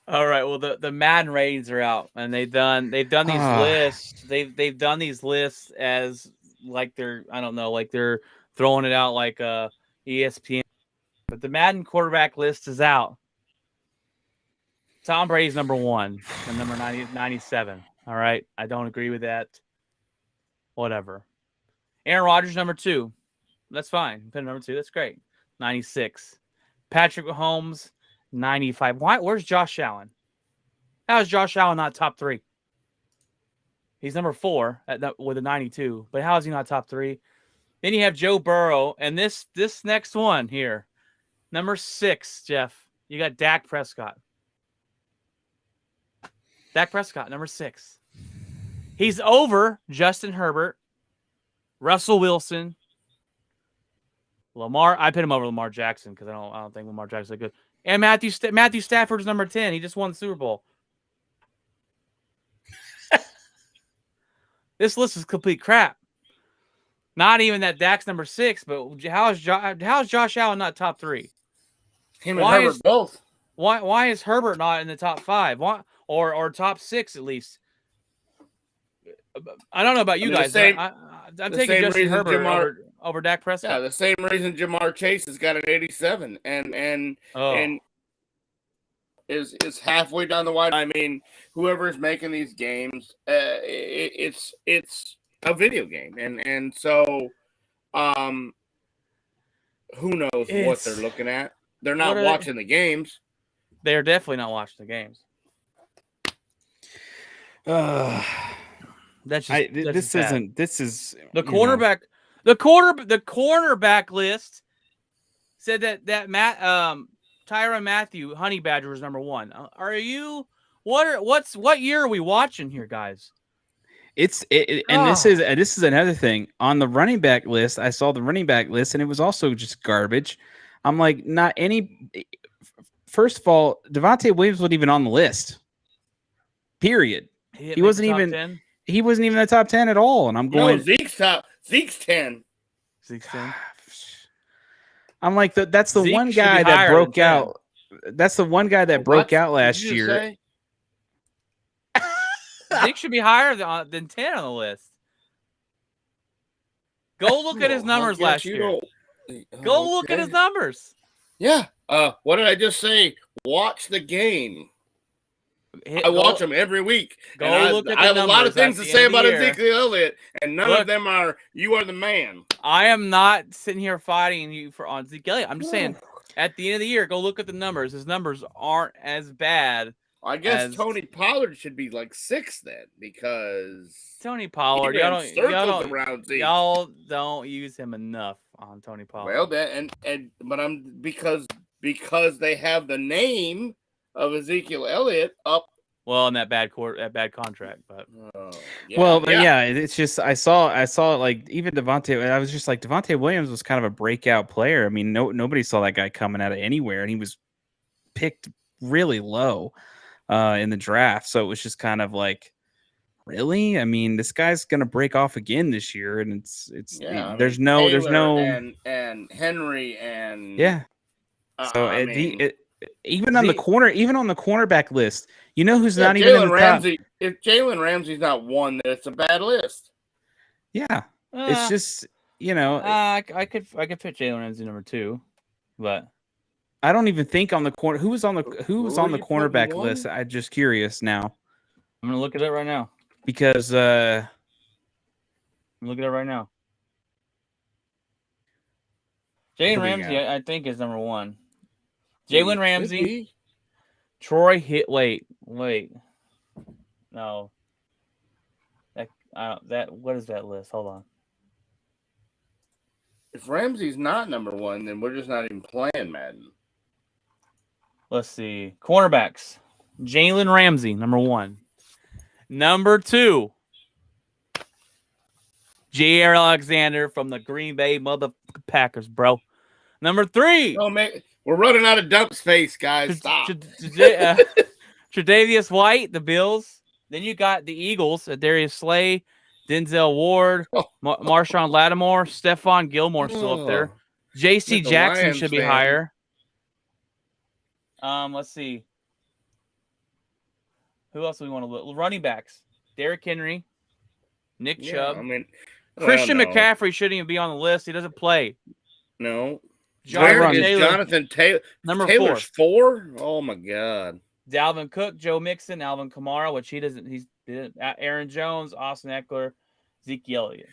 All right. Well, the Madden ratings are out, and they've done these lists. They've done these lists as like they're throwing it out like ESPN. But the Madden quarterback list is out. Tom Brady's number 1 and number 97. All right. I don't agree with that. Whatever. Aaron Rodgers, number 2. That's fine. Put number 2. That's great. 96. Patrick Mahomes, 95. Where's Josh Allen? How is Josh Allen not top 3? He's number 4 with a 92. But how is he not top 3? Then you have Joe Burrow. And this next one here. Number 6, Jeff. You got Dak Prescott. Dak Prescott, number 6. He's over Justin Herbert, Russell Wilson, Lamar. I put him over Lamar Jackson because I don't think Lamar Jackson's that good. And Matthew Stafford's number 10. He just won the Super Bowl. This list is complete crap. Not even that Dak's number 6, but how is Josh Allen not top 3? Him and Herbert both. Why is Herbert not in the top 5? Why or top 6 at least? I don't know about you I mean, guys. I'm the taking same Justin reason Herbert over Dak Yeah, Prescott. the same reason Jamar Chase has got an 87 and Oh, is halfway down the wide. I mean, whoever is making these games, it's a video game, and so who knows what they're It's looking at? They're what not are watching the games. they're definitely not watching the games. That's just this bad. isn't. This is The you know, cornerback. The cornerback list said that Tyrann Mathieu Honey Badger was number one. Are you? What year are we watching here, guys? And this is another thing on the running back list. I saw the running back list, and it was also just garbage. I'm like, not any. First of all, Devontae Williams wasn't even on the list. Period. He wasn't even. 10? He wasn't even in the top 10 at all. And I'm going. No, Zeke's 10. 16. I'm like, that's the Zeke one should be guy that higher broke than 10. out. That's the one guy that broke out last Did you year. say? Zeke should be higher than 10 on the list. Go look at his numbers last year. Go look at his numbers. Yeah. What did I just say? Watch the game. I watch them every week. Go and look at the I have a lot of numbers things at to the say end of about the year. Ezekiel Elliott, and none Look, of them are "you are the man." I am not sitting here fighting you on Zeke Elliott. I'm just saying, at the end of the year, go look at the numbers. His numbers aren't as bad. I guess Tony Pollard should be like 6 then, because Tony Pollard, y'all don't use him enough on Tony Pollard. Well, but because they have the name of Ezekiel Elliott up. Well, in that bad contract, but it's just I saw it like even Devontae. I was just like Devontae Williams was kind of a breakout player. I mean, nobody saw that guy coming out of anywhere, and he was picked really low in the draft. So it was just kind of like, really? I mean, this guy's gonna break off again this year, and there's no and Henry and So even on the cornerback list, you know who's not even in the Ramsey, top. If Jalen Ramsey's not one, then it's a bad list. Yeah, it's just I could put Jalen Ramsey number 2, but I don't even think on the corner who was on the cornerback list. I'm just curious now. I'm gonna look at it right now because I'm looking at it right now. Jalen Ramsey, I think, is number 1. Jalen Ramsey, Troy hit. Wait. No. What is that list? Hold on. If Ramsey's not number 1, then we're just not even playing Madden. Let's see. Cornerbacks. Jalen Ramsey, number 1. Number 2. J.R. Alexander from the Green Bay Packers, bro. Number 3. Oh, man. We're running out of dump space, guys. Stop. Tre'Davious White, the Bills. Then you got the Eagles, Darius Slay, Denzel Ward, Marshawn Lattimore, Stephon Gilmore still up there. J.C. Jackson should be higher. Let's see. Who else do we want to look? Running backs. Derrick Henry, Nick Chubb. Christian McCaffrey shouldn't even be on the list. He doesn't play. No. Jonathan Taylor? Number Taylor's 4? Oh my God. Dalvin Cook, Joe Mixon, Alvin Kamara, which he doesn't. He's Aaron Jones, Austin Eckler, Zeke Elliott.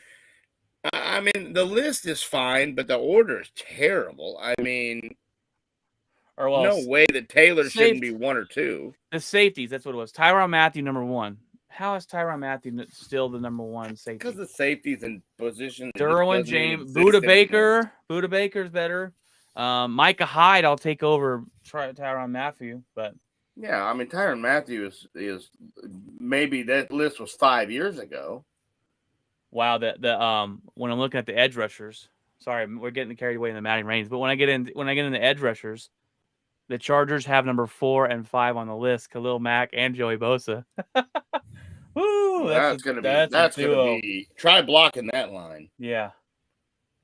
I mean, the list is fine, but the order is terrible. I mean, no way that Taylor shouldn't be 1 or 2. The safeties, that's what it was. Tyrann Mathieu, number 1. How is Tyrann Mathieu still the number 1 safety? Because the safeties in position. Derwin James, Buda Baker. Buda Baker's better. Micah Hyde, I'll take over Tyrann Mathieu, but yeah, I mean Tyrann Mathieu is maybe that list was 5 years ago. Wow, when I'm looking at the edge rushers, sorry, we're getting carried away in the Madden range, but when I get in the edge rushers, the Chargers have number 4 and 5 on the list: Khalil Mack and Joey Bosa. Woo, that's gonna be. Try blocking that line. Yeah,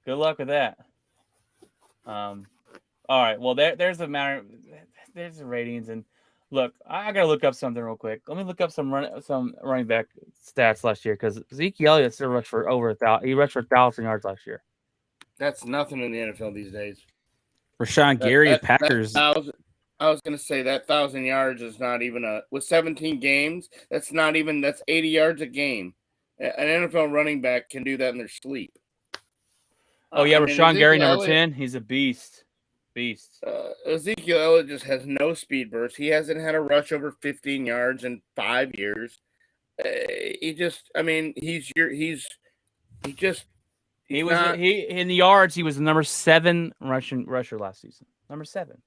good luck with that. All right, well there's the ratings, and Look, I gotta look up something real quick. Let me look up some running back stats last year because Zeke Elliott still rushed for over 1,000. He rushed for 1,000 yards last year. That's nothing in the NFL these days. Rashawn Gary, Packers. I was going to say that 1,000 yards is not even with 17 games. That's 80 yards a game. An NFL running back can do that in their sleep. Oh yeah, Rashawn Gary, number 10. He's a beast. Ezekiel Elliott just has no speed burst. He hasn't had a rush over 15 yards in 5 years. He in the yards. He was the number 7 rusher last season. Number 7.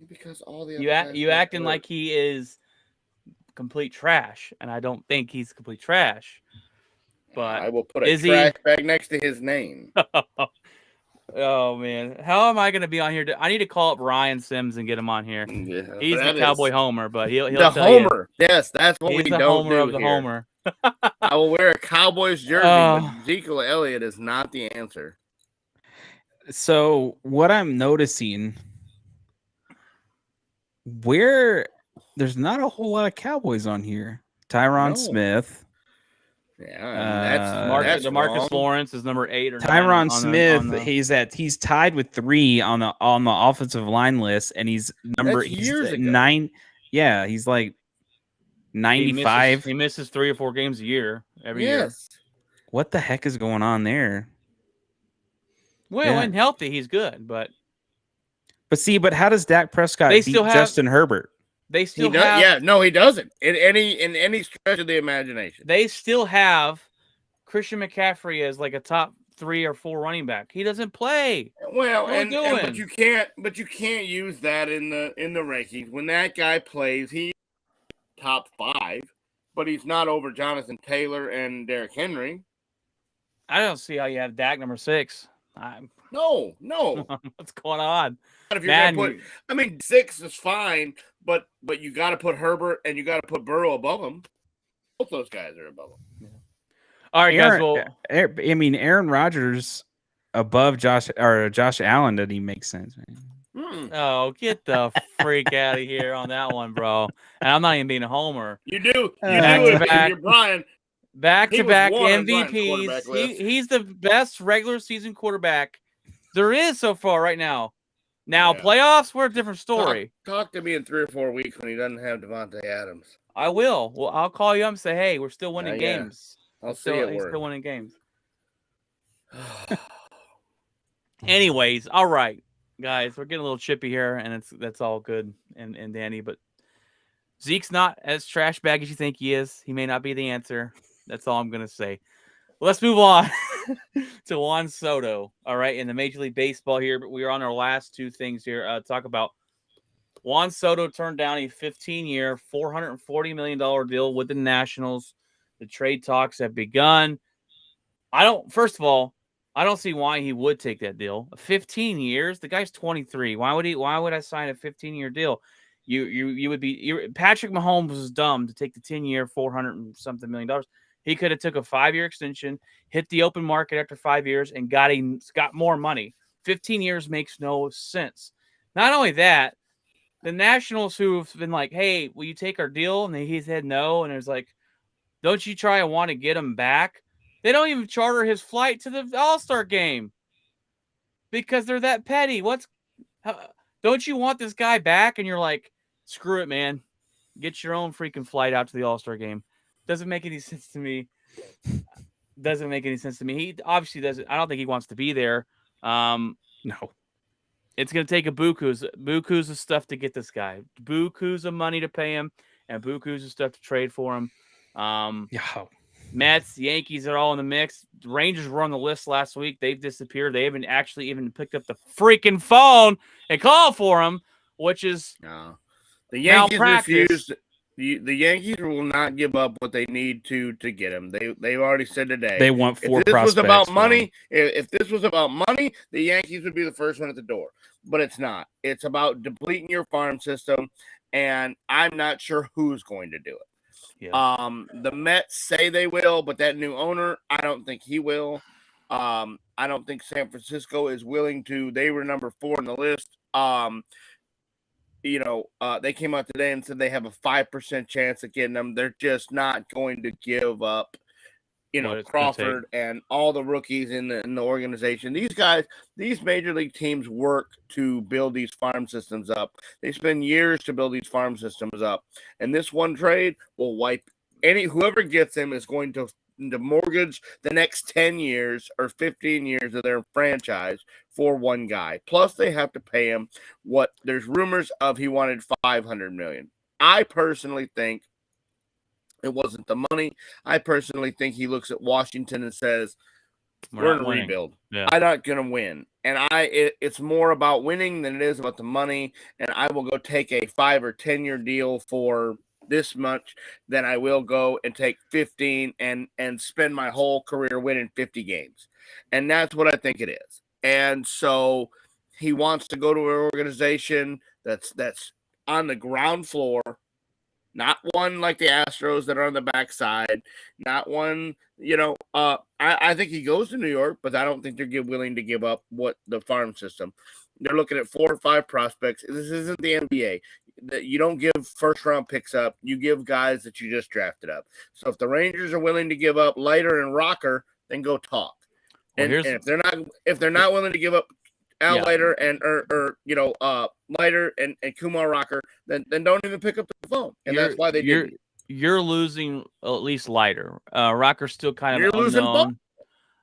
Because all the you acting like he is complete trash, and I don't think he's complete trash. But I will put a trash bag next to his name. Oh man, how am I going to be on here? I need to call up Ryan Sims and get him on here. Yeah, he's the Cowboy Homer, but he'll the tell Homer. You, yes, that's what we the don't Homer do of the here. Homer. I will wear a Cowboys jersey, but Ezekiel Elliott is not the answer. So what I'm noticing, there's not a whole lot of Cowboys on here. Tyron Smith. Yeah, that's Marcus Lawrence is number 8 or 9. Tyron Smith, he's tied with 3 on the offensive line list, and he's 9. Yeah, he's like 95. He misses 3 or 4 games a year every year. What the heck is going on there? Well, when healthy, he's good, but how does Dak Prescott beat Justin Herbert? They still he doesn't. In any stretch of the imagination. They still have Christian McCaffrey as like a top 3 or 4 running back. He doesn't play. Well, but you can't use that in the rankings. When that guy plays, he's top 5, but he's not over Jonathan Taylor and Derrick Henry. I don't see how you have Dak number 6. No. What's going on? If you're gonna put, 6 is fine, but you got to put Herbert and you got to put Burrow above him. Both those guys are above him. Yeah. All right, guys. Aaron Rodgers above Josh Allen doesn't even make sense, man. Oh, get the freak out of here on that one, bro. And I'm not even being a homer. You do it. You're Brian. Back-to-back MVPs. He's the best regular season quarterback there is so far right now. Now, playoffs, we're a different story. Talk to me in 3 or 4 weeks when he doesn't have Devontae Adams. I will. Well, I'll call you up and say, hey, we're still winning games. I'll see it work. Still winning games. Anyways, all right, guys, we're getting a little chippy here, and that's all good and dandy, but Zeke's not as trash bag as you think he is. He may not be the answer. That's all I'm going to say. Let's move on to Juan Soto. All right, in the Major League Baseball here, but we are on our last 2 things here. Talk about Juan Soto turned down a 15-year, $440 million deal with the Nationals. The trade talks have begun. First of all, I don't see why he would take that deal. 15 years? The guy's 23. Why would I sign a 15-year deal? You would be Patrick Mahomes was dumb to take the 10-year, $400 and something million. He could have took a 5-year extension, hit the open market after 5 years, and got more money. 15 years makes no sense. Not only that, the Nationals who've been like, hey, will you take our deal? And he said no. And it was like, don't you try and want to get him back? They don't even charter his flight to the All-Star game because they're that petty. Don't you want this guy back? And you're like, screw it, man. Get your own freaking flight out to the All-Star game. Doesn't make any sense to me. He obviously doesn't. I don't think he wants to be there. No. It's going to take a bukus of stuff to get this guy. Bukus of money to pay him and bukus of stuff to trade for him. Mets, Yankees are all in the mix. The Rangers were on the list last week. They've disappeared. They haven't actually even picked up the freaking phone and called for him, which is the Yankees refused. The Yankees will not give up what they need to get him. They've already said today they want 4 prospects. If this was about money, the Yankees would be the first one at the door. But it's not. It's about depleting your farm system, and I'm not sure who's going to do it. Yeah. The Mets say they will, but that new owner, I don't think he will. I don't think San Francisco is willing to. They were number 4 on the list. they came out today and said they have a 5% chance of getting them. They're just not going to give up, Crawford and all the rookies in the organization. These guys, these major league teams work to build these farm systems up. They spend years to build these farm systems up. And this one trade will wipe whoever gets him is going to mortgage the next 10 years or 15 years of their franchise for one guy. Plus they have to pay him there's rumors of he wanted $500 million. I personally think it wasn't the money. I personally think he looks at Washington and says, we're in a rebuild. Yeah. I'm not going to win. And it's more about winning than it is about the money. And I will go take a 5 or 10-year deal for this much than I will go and take 15 and spend my whole career winning 50 games. And that's what I think it is. And so he wants to go to an organization that's on the ground floor, not one like the Astros that are on the backside, not one, I think he goes to New York, but I don't think they're willing to give up the farm system. They're looking at 4 or 5 prospects. This isn't the NBA. You don't give first-round picks up. You give guys that you just drafted up. So if the Rangers are willing to give up Leiter and Rocker, then go talk. And if they're not willing to give up Leiter and Leiter and Kumar Rocker, then don't even pick up the phone. And that's why they did. You're losing at least Leiter. Rocker's still kind of losing unknown. both?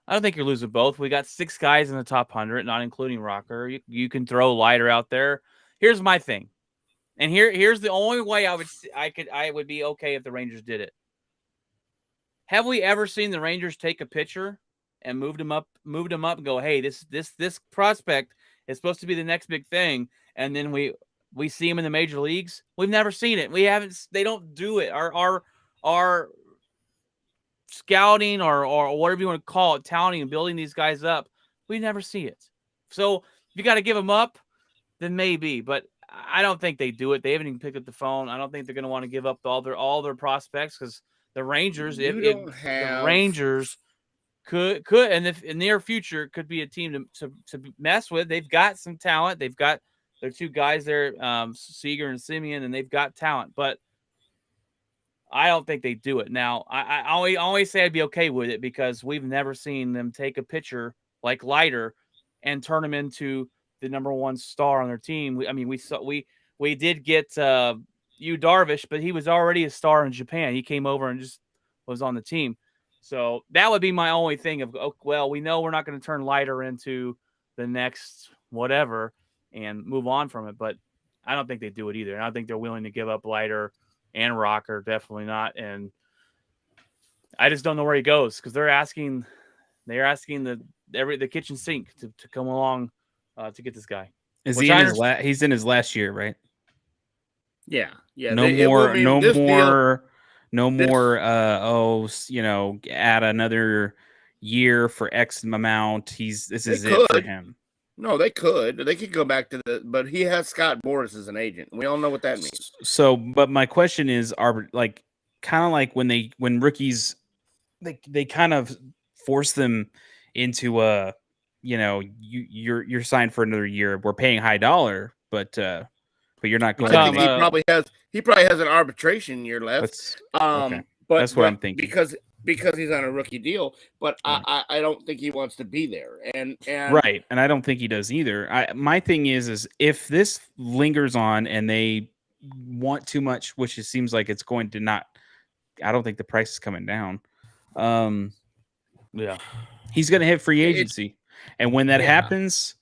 I don't think you're losing both. We got 6 guys in the top 100, not including Rocker. You can throw Leiter out there. Here's my thing. And here's the only way I would be okay if the Rangers did it. Have we ever seen the Rangers take a pitcher and moved him up and go, hey, this prospect is supposed to be the next big thing, and then we see him in the major leagues? We've never seen it. They don't do it. Our scouting or whatever you want to call it, talenting and building these guys up, we never see it. So if you got to give them up, then maybe, but I don't think they do it. They haven't even picked up the phone. I don't think they're going to want to give up all their prospects, because the Rangers, the Rangers could and if in the near future could be a team to mess with. They've got some talent. They've got their 2 guys there, Seager and Simeon, and they've got talent, but I don't think they do it. Now, I always say I'd be okay with it, because we've never seen them take a pitcher like Leiter and turn him into the number 1 star on their team. We did get Yu Darvish, but he was already a star in Japan. He came over and just was on the team. So that would be my only thing of, we know we're not going to turn Leiter into the next whatever and move on from it, but I don't think they do it either. And I don't think they're willing to give up Leiter and Rocker, definitely not. And I just don't know where he goes, because they're asking the kitchen sink to come along to get this guy. Is he in he's in his last year, right? Yeah. No more. Add another year for X amount. This is it for him. No, they could. They could go back to but he has Scott Boras as an agent. We all know what that means. So, but my question is, kind of like when rookies, they kind of force them into you're signed for another year. We're paying high dollar, but you're not going. He probably has an arbitration year left. Okay. But that's what I'm thinking, because he's on a rookie deal, but right. I don't think he wants to be there. And right, and I don't think he does either. My thing is if this lingers on and they want too much, which it seems like it's going to not, I don't think the price is coming down. Yeah, he's going to hit free agency, and when that happens,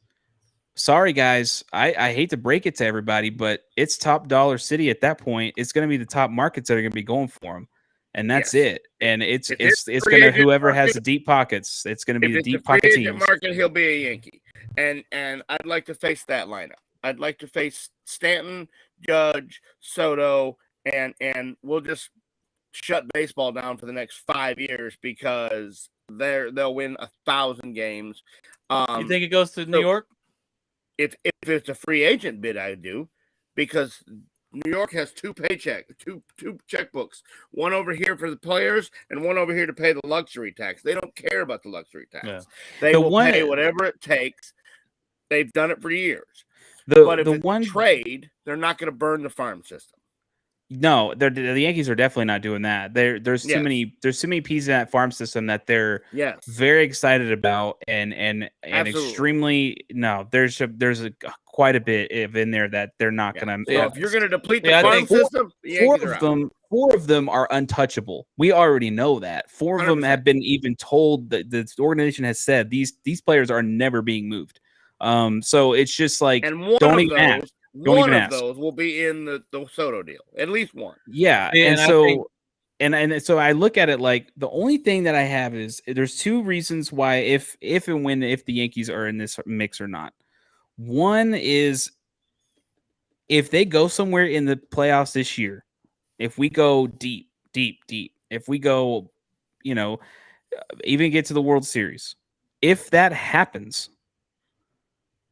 sorry guys, I hate to break it to everybody, but it's top dollar city at that point. It's going to be the top markets that are going to be going for him. And that's it. And it's going to, whoever has the deep pockets, it's going to be the deep pocket teams. Market, he'll be a Yankee. And I'd like to face that lineup. I'd like to face Stanton, Judge, Soto, and we'll just shut baseball down for the next 5 years, because they'll win 1,000 games. You think it goes to New York? If it's a free agent bid, I do, because New York has two checkbooks, one over here for the players and one over here to pay the luxury tax. They don't care about the luxury tax. Yeah. They will pay whatever it takes. They've done it for years. But if The it's one trade, they're not going to burn the farm system. No, the Yankees are definitely not doing that. There's too Yes. many pieces in that farm system that they're Yes. very excited about and Absolutely. extremely there's quite a bit in there that they're not Yeah. going to. So if you're going to deplete the Yeah, I farm think system, the Yankees are out. Four of them are untouchable. We already know that. 4 of them 100%. have been even told that the organization has said these players are never being moved. So it's just like And one don't of even ask. those, Don't one even of ask. those will be in the Soto deal. At least one. Yeah, Yeah, and and I so think- and so I look at it like the only thing that I have is there's 2 reasons why if the Yankees are in this mix or not. One is if they go somewhere in the playoffs this year, if we go deep, if we go, even get to the World Series, if that happens,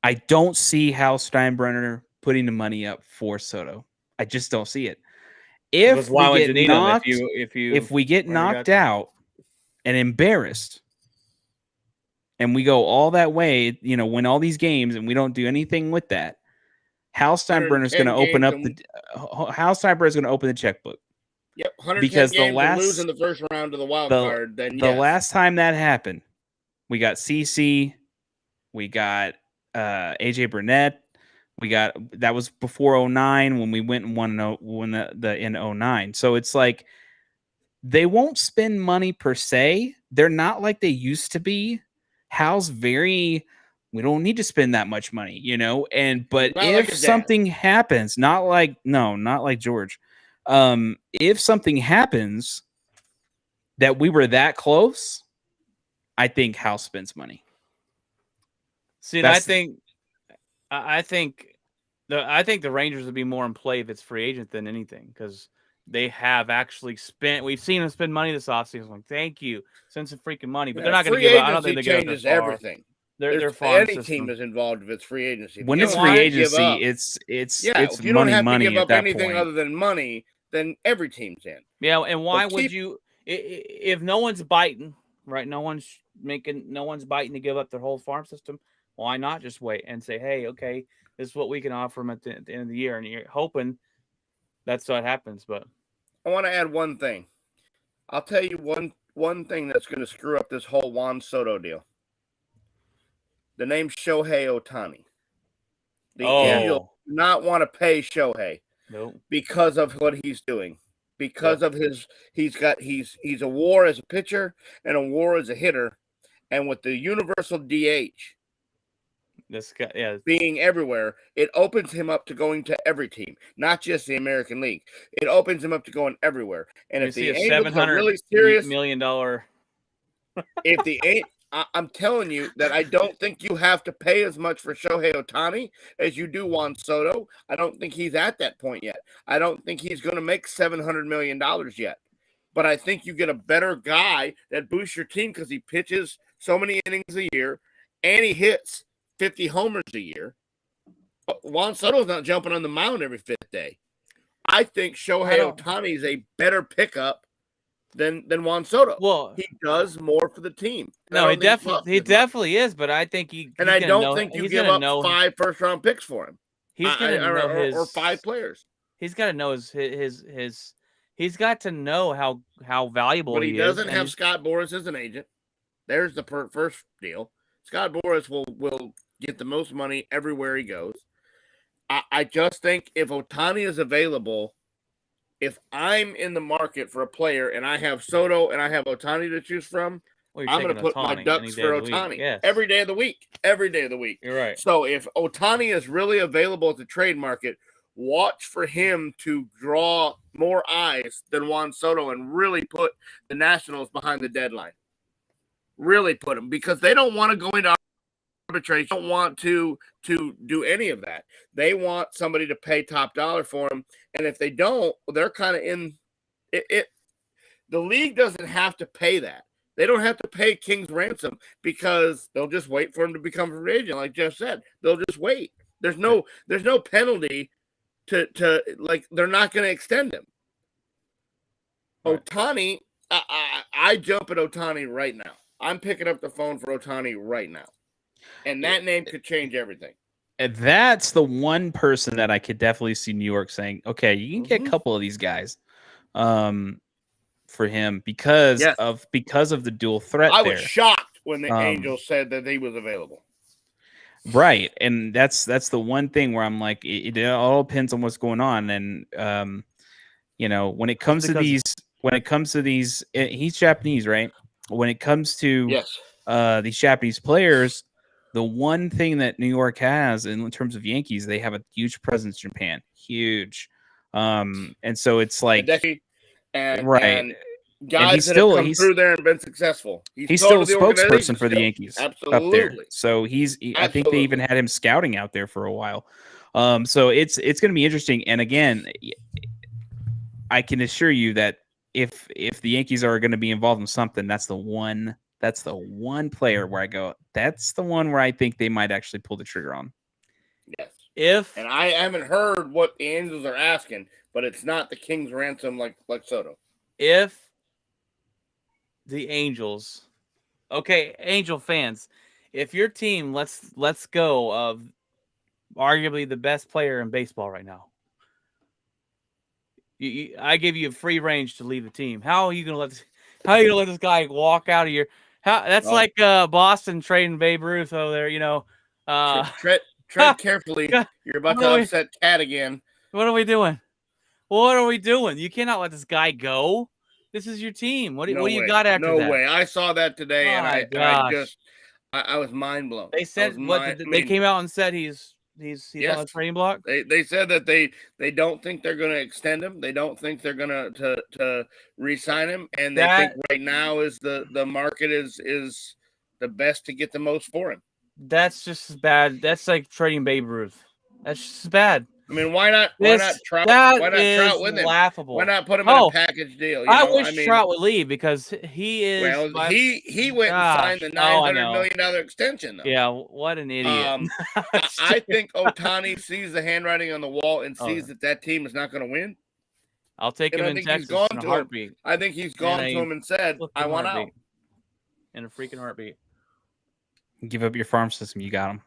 I don't see how Steinbrenner putting the money up for Soto. I just don't see it. If why we would get you need him knocked, if we get already got knocked them? out and embarrassed, and we go all that way, win all these games, and we don't do anything with that, Hal Steinbrenner is going to open up the checkbook. Yep, 110 because games and lose in the first round of the wild card. Then the yes. last time that happened, we got CC, we got AJ Burnett, that was before 09 when we went and won in 09. So it's like they won't spend money per se. They're not like they used to be. Hal's we don't need to spend that much money, but Not if like a dad. something happens, not like George. If something happens that we were that close, I think Hal spends money. See, and I think the Rangers would be more in play if it's free agent than anything because they have actually spent. We've seen them spend money this offseason. Like, thank you, send some freaking money, but they're not going to give up. I don't think they changes everything. Their farm any system. team is involved if it's free agency. When it's free agency, it's if you money, don't have money to give at up that anything point. other than money, then every team's in. Yeah, and why would you? If no one's biting, right? No one's biting to give up their whole farm system. Why not just wait and say, hey, okay, this is what we can offer them at the end of the year, and you're hoping that's what happens. But I want to add one thing. I'll tell you one thing that's going to screw up this whole Juan Soto deal. The name Shohei Ohtani. The Angels do not want to pay Shohei because of what he's doing. Because of he's a WAR as a pitcher and a WAR as a hitter, and with the universal DH this guy, being everywhere, it opens him up to going to every team, not just the American League. It opens him up to going everywhere. And if the Angels are really serious, $700 million, I'm telling you that I don't think you have to pay as much for Shohei Ohtani as you do Juan Soto. I don't think he's at that point yet. I don't think he's going to make $700 million yet. But I think you get a better guy that boosts your team because he pitches so many innings a year and he hits 50 homers a year. Juan Soto's not jumping on the mound every fifth day. I think Shohei Ohtani is a better pickup than Juan Soto. Well, he does more for the team. No, he definitely is, but I think I don't think you give up 5 first-round picks for him. He's going to know or 5 players. He's got to know his he's got to know how valuable he is. But he doesn't have Scott Boras as an agent. There's the first deal. Scott Boras will get the most money everywhere he goes. I just think if Ohtani is available, if I'm in the market for a player and I have Soto and I have Ohtani to choose from, I'm going to put my ducks for Ohtani every day of the week. Every day of the week. You're right. So if Ohtani is really available at the trade market, watch for him to draw more eyes than Juan Soto and really put the Nationals behind the deadline. Really put them because they don't want to go into arbitration. They don't want to do any of that. They want somebody to pay top dollar for them. And if they don't, they're kind of in it. The league doesn't have to pay that. They don't have to pay King's ransom because they'll just wait for him to become a free agent. Like Jeff said, they'll just wait. There's no penalty to like they're not going to extend him. Right. Ohtani, I jump at Ohtani right now. I'm picking up the phone for Ohtani right now. And that name could change everything. That's the one person that I could definitely see New York saying, okay, you can get a couple of these guys for him because of the dual threat I there. was shocked when the Angels said that he was available. Right. And that's the one thing where I'm like, it all depends on what's going on. And when it comes to these, he's Japanese, right? When it comes to these Japanese players, the one thing that New York has in terms of Yankees, they have a huge presence in Japan. Huge. And so it's like and guys that have come through there and been successful. He's still a spokesperson for the Yankees. Absolutely. Up there. So I think they even had him scouting out there for a while. So it's going to be interesting. And again, I can assure you that if the Yankees are going to be involved in something, that's the one player where I go, that's the one where I think they might actually pull the trigger on. Yes. And I haven't heard what the Angels are asking, but it's not the King's ransom like Soto. If the Angels, Angel fans, if your team let's go of arguably the best player in baseball right now, I give you a free range to leave the team. How are you gonna let this guy walk out of your? Like Boston trading Babe Ruth over there. Tread carefully. You're about to upset Cat again. What are we doing? What are we doing? You cannot let this guy go. This is your team. What do you got after that? No way. I saw that today, and I was mind blown. They said they came out and said he's on the trading block. They said that they don't think they're going to extend him. They don't think they're going to re-sign him, and they think right now is the market is the best to get the most for him. That's just as bad. That's like trading Babe Ruth. That's just as bad. I mean, why not Trout? Why not Trout with him? Laughable. Why not put him in a package deal? I wish Trout would leave because he is. Well, he went and signed the $900 million extension. Though. Yeah, what an idiot! I think Ohtani sees the handwriting on the wall and sees that team is not going to win. I'll take him in Texas in a heartbeat. I think he's gone to him and said, "I want out." In a freaking heartbeat. Give up your farm system. You got him.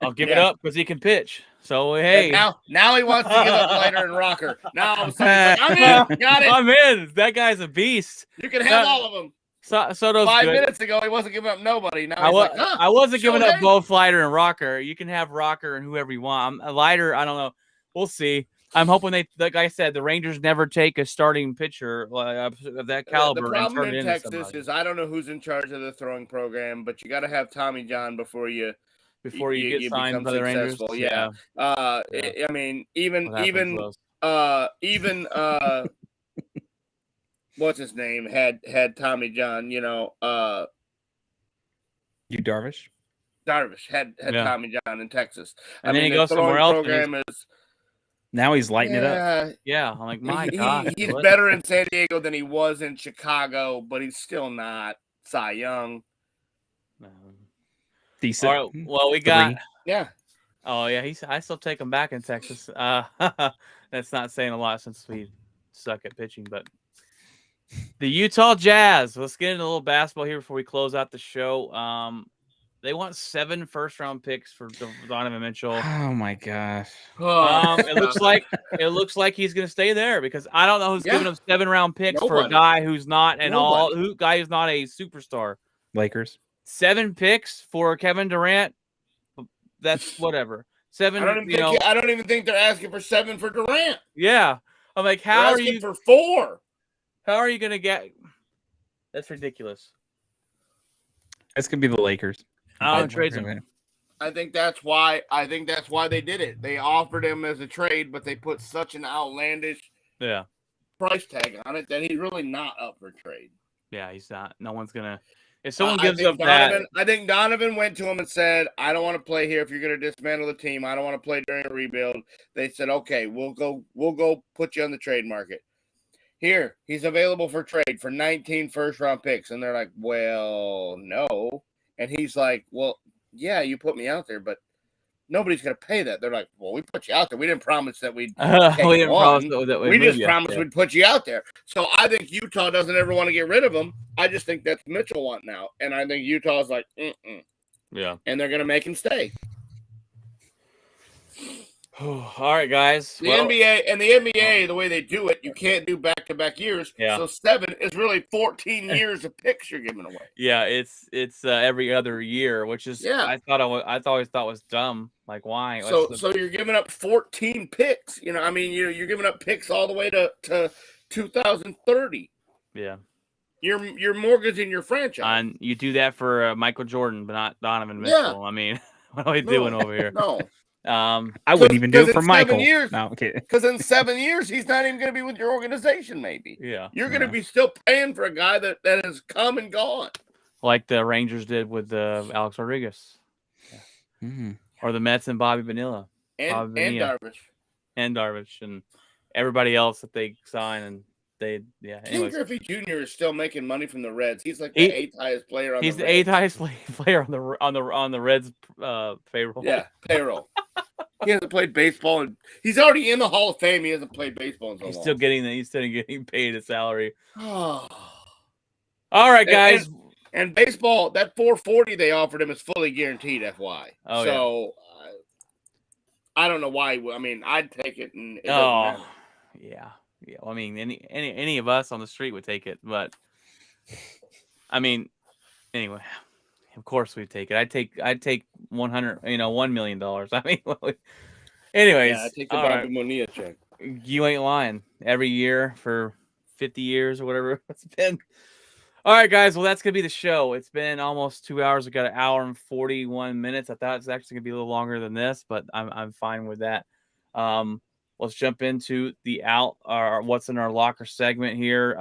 I'll give it up because he can pitch. So hey, now he wants to give up Leiter and Rocker. Now all of a sudden he's like, I'm in. Got it. I'm in. That guy's a beast. You can have all of them. Soto's 5 good. minutes ago he wasn't giving up nobody. Now I wasn't giving up both Leiter and Rocker. You can have Rocker and whoever you want. Leiter, I don't know. We'll see. I'm hoping like I said, the Rangers never take a starting pitcher of that caliber. The problem in Texas is I don't know who's in charge of the throwing program, but you got to have Tommy John before you get signed by the Rangers. Yeah. I mean, even what's his name had Tommy John. Darvish had Tommy John in Texas. And then he goes somewhere else. Now he's lighting it up. Yeah, I'm like, my God. He's better in San Diego than he was in Chicago, but he's still not Cy Young. Decent. All right, well, we got. Yeah. Oh, yeah. I still take him back in Texas. That's not saying a lot since we suck at pitching, but the Utah Jazz. Let's get into a little basketball here before we close out the show. They want 7 first-round picks for Donovan Mitchell. Oh my gosh! It looks like he's going to stay there because I don't know who's giving him 7-round picks for a guy who's not who's not a superstar. Lakers. 7 picks for Kevin Durant. That's whatever. 7. I don't even think they're asking for 7 for Durant. Yeah, I'm like, how are you for 4? How are you going to get? That's ridiculous. It's going to be the Lakers. I'll trade him. I think that's why they did it. They offered him as a trade, but they put such an outlandish price tag on it that he's really not up for trade. Yeah, he's not. No one's gonna. If someone gives up I think Donovan went to him and said, "I don't want to play here if you're going to dismantle the team. I don't want to play during a rebuild." They said, "Okay, we'll go put you on the trade market. Here, he's available for trade for 19 first-round picks." And they're like, "Well, no." And he's like, "Well, yeah, you put me out there, but nobody's going to pay that." They're like, "Well, we put you out there. We didn't promise that we'd we just promised we'd put you out there." So I think Utah doesn't ever want to get rid of him. I just think that's Mitchell wanting out. And I think Utah's like, Yeah. And they're going to make him stay. All right, guys. The NBA, the way they do it, you can't do back-to-back years. Yeah. So 7 is really 14 years of picks you're giving away. Yeah, it's every other year, which is Yeah. I always thought was dumb. Like, why? So you're giving up 14 picks. I mean, you're giving up picks all the way to 2030. Yeah. You're mortgaging your franchise. And you do that for Michael Jordan, but not Donovan Mitchell. Yeah. I mean, what are we doing over here? No. I wouldn't even do it for Michael. 7 years, no, okay. Because in 7 years, he's not even going to be with your organization, maybe. Yeah. You're going to be still paying for a guy that has come and gone. Like the Rangers did with Alex Rodriguez. Yeah. Mm-hmm. Or the Mets and Bobby Bonilla. And Darvish. And Darvish. And everybody else that they sign. And they, yeah. King Griffey Jr. is still making money from the Reds. He's like the 8th highest player on the Reds. He's the 8th highest player on the Reds payroll. Yeah, payroll. He hasn't played baseball, and he's already in the Hall of Fame. He hasn't played baseball in so long. He's still getting paid a salary. All right, guys. And baseball, that $440 they offered him is fully guaranteed. FY. Oh, so yeah. I don't know why. I mean, I'd take it. And it doesn't matter. Yeah. Well, I mean, any of us on the street would take it, but I mean, anyway. Of course we'd take it. I'd take $1 million. I mean, anyways. Yeah, I take the Bobby Bonilla check. You ain't lying. Every year for 50 years or whatever it's been. All right, guys. Well, that's gonna be the show. It's been almost 2 hours. We got an hour and 41 minutes. I thought it's actually gonna be a little longer than this, but I'm fine with that. Let's jump into what's in our locker segment here.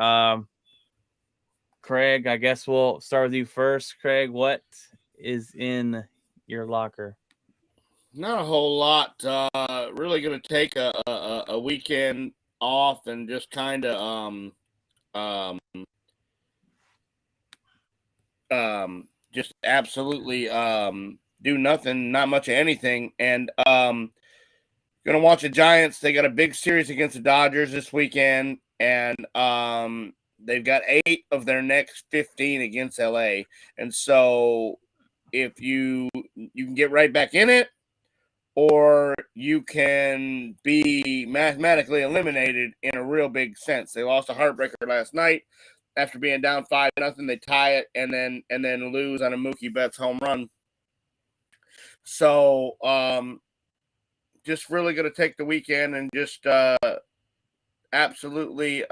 Craig, I guess we'll start with you first. Craig, what is in your locker? Not a whole lot. Really going to take a weekend off and just kind of just absolutely do nothing, not much of anything, and going to watch the Giants. They got a big series against the Dodgers this weekend, and they've got 8 of their next 15 against LA. And so if you can get right back in it, or you can be mathematically eliminated in a real big sense. They lost a heartbreaker last night after being down 5-0. They tie it and then lose on a Mookie Betts home run. So just really going to take the weekend and just absolutely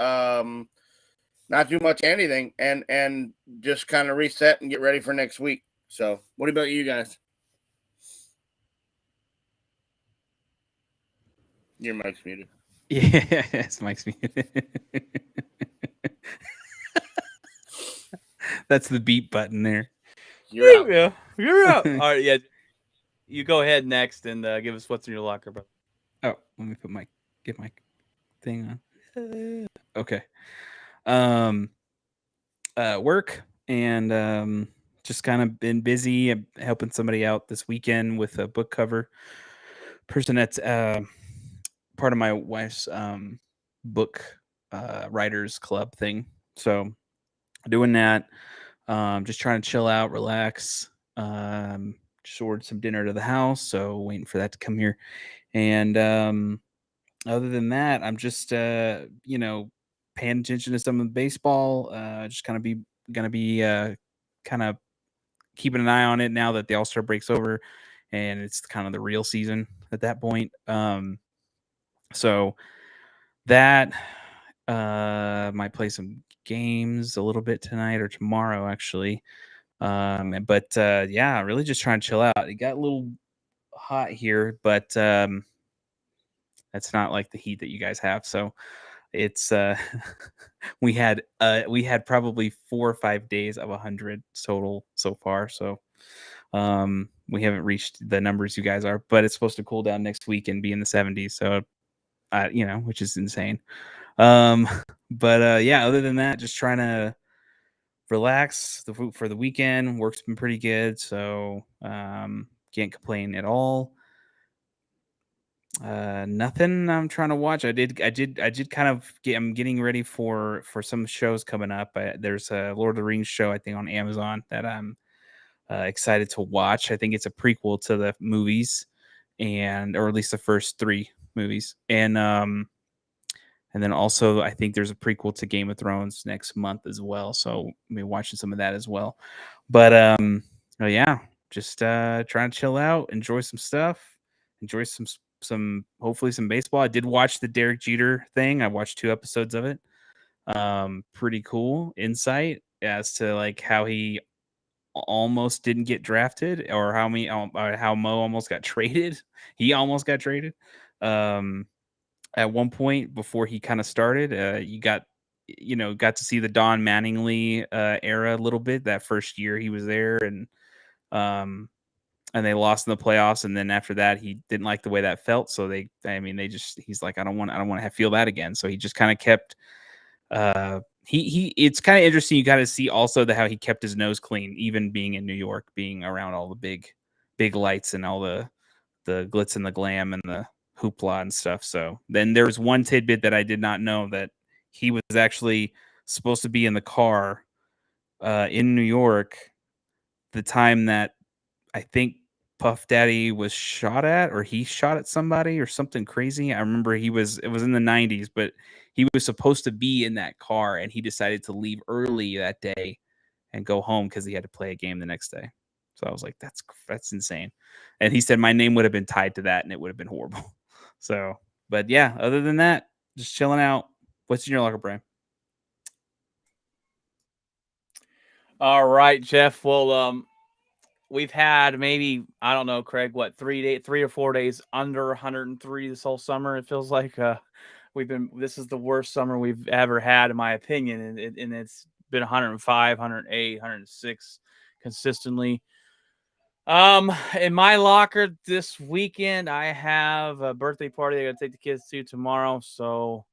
not do much anything and just kind of reset and get ready for next week. So what about you guys? Your mic's muted. Yes, mic's muted. That's the beep button there. You're out. Yeah, you're out. All right, yeah. You go ahead next and give us what's in your locker, bro. Oh, let me get my thing on. Okay. Work and just kind of been busy helping somebody out this weekend with a book cover. Person that's part of my wife's book writers club thing. So doing that, just trying to chill out, relax. Just ordered some dinner to the house, so waiting for that to come here. And other than that, I'm just paying attention to some of the baseball. Just gonna be kind of keeping an eye on it now that the All-Star break's over and it's kind of the real season at that point. So that might play some games a little bit tonight or tomorrow, actually. But yeah, really just trying to chill out. It got a little hot here, but that's not like the heat that you guys have. So it's we had probably 4 or 5 days of 100 total so far. So we haven't reached the numbers you guys are, but it's supposed to cool down next week and be in the 70s. So which is insane. But yeah, other than that, just trying to relax for the weekend. Work's been pretty good, so can't complain at all. Nothing I'm trying to watch. I did kind of I'm getting ready for some shows coming up. There's a Lord of the Rings show, I think, on Amazon that I'm excited to watch. I think it's a prequel to the movies, or at least the first 3 movies. And then also I think there's a prequel to Game of Thrones next month as well. So I'll be watching some of that as well. But yeah, just trying to chill out, enjoy some stuff, enjoy some hopefully some baseball. I did watch the Derek Jeter thing. I watched 2 episodes of it. Pretty cool insight as to like how he almost didn't get drafted, or how Mo almost got traded. He almost got traded. At one point before he kind of started, you got to see the Don Mattingly era a little bit that first year he was there, and they lost in the playoffs, and then after that he didn't like the way that felt, so he's like, I don't want to feel that again, so he just kind of kept it's kind of interesting. You got to see also how he kept his nose clean, even being in New York, being around all the big lights and all the glitz and the glam and the hoopla and stuff. So then there was one tidbit that I did not know, that he was actually supposed to be in the car in New York the time that I think Puff Daddy was shot at, or he shot at somebody or something crazy. I remember it was in the 90s, but he was supposed to be in that car, and he decided to leave early that day and go home because he had to play a game the next day. So I was like, that's insane. And he said my name would have been tied to that and it would have been horrible. So, but yeah, other than that, just chilling out. What's in your locker, Brian? All right, Jeff. Well, we've had maybe, I don't know, Craig, what, 3 or 4 days under 103 this whole summer. It feels like this is the worst summer we've ever had, in my opinion. And it's been 105, 108, 106 consistently. In my locker this weekend, I have a birthday party I got to take the kids to tomorrow. So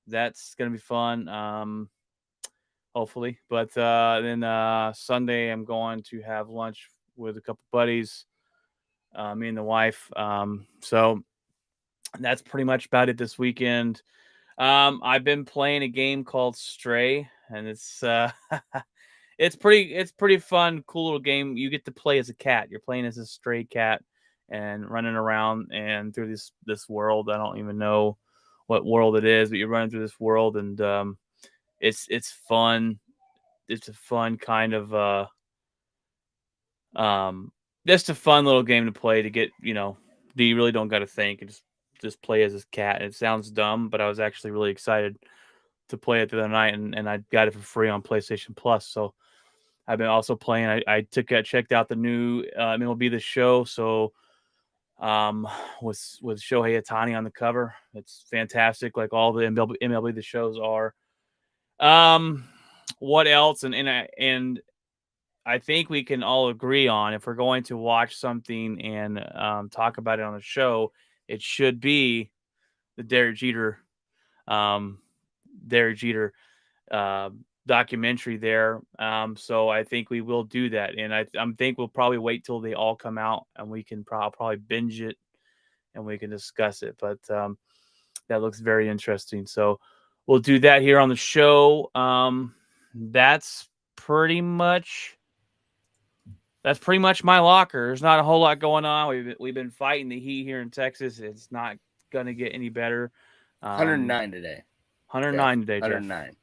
that's going to be fun. Hopefully. But then Sunday, I'm going to have lunch with a couple buddies, me and the wife. So that's pretty much about it this weekend. I've been playing a game called Stray, and it's it's pretty fun, cool little game. You get to play as a cat. You're playing as a stray cat and running around and through this world. I don't even know what world it is, but you're running through this world, and it's fun. It's a fun kind of just a fun little game to play to get, you really don't got to think, and just play as this cat. It sounds dumb, but I was actually really excited to play it the other night, and I got it for free on PlayStation Plus. So I've been also playing. I checked out the new MLB The Show. So with Shohei Ohtani on the cover, it's fantastic, like all the MLB The Shows are. What else? And I think we can all agree on, if we're going to watch something and talk about it on the show, it should be the Derek Jeter documentary there. So I think we will do that, and I think we'll probably wait till they all come out, and we can probably binge it and we can discuss it. But that looks very interesting. So we'll do that here on the show. That's pretty much my locker. There's not a whole lot going on. We've been fighting the heat here in Texas. It's not gonna get any better. 109 today. 109 today, Jeff. 109.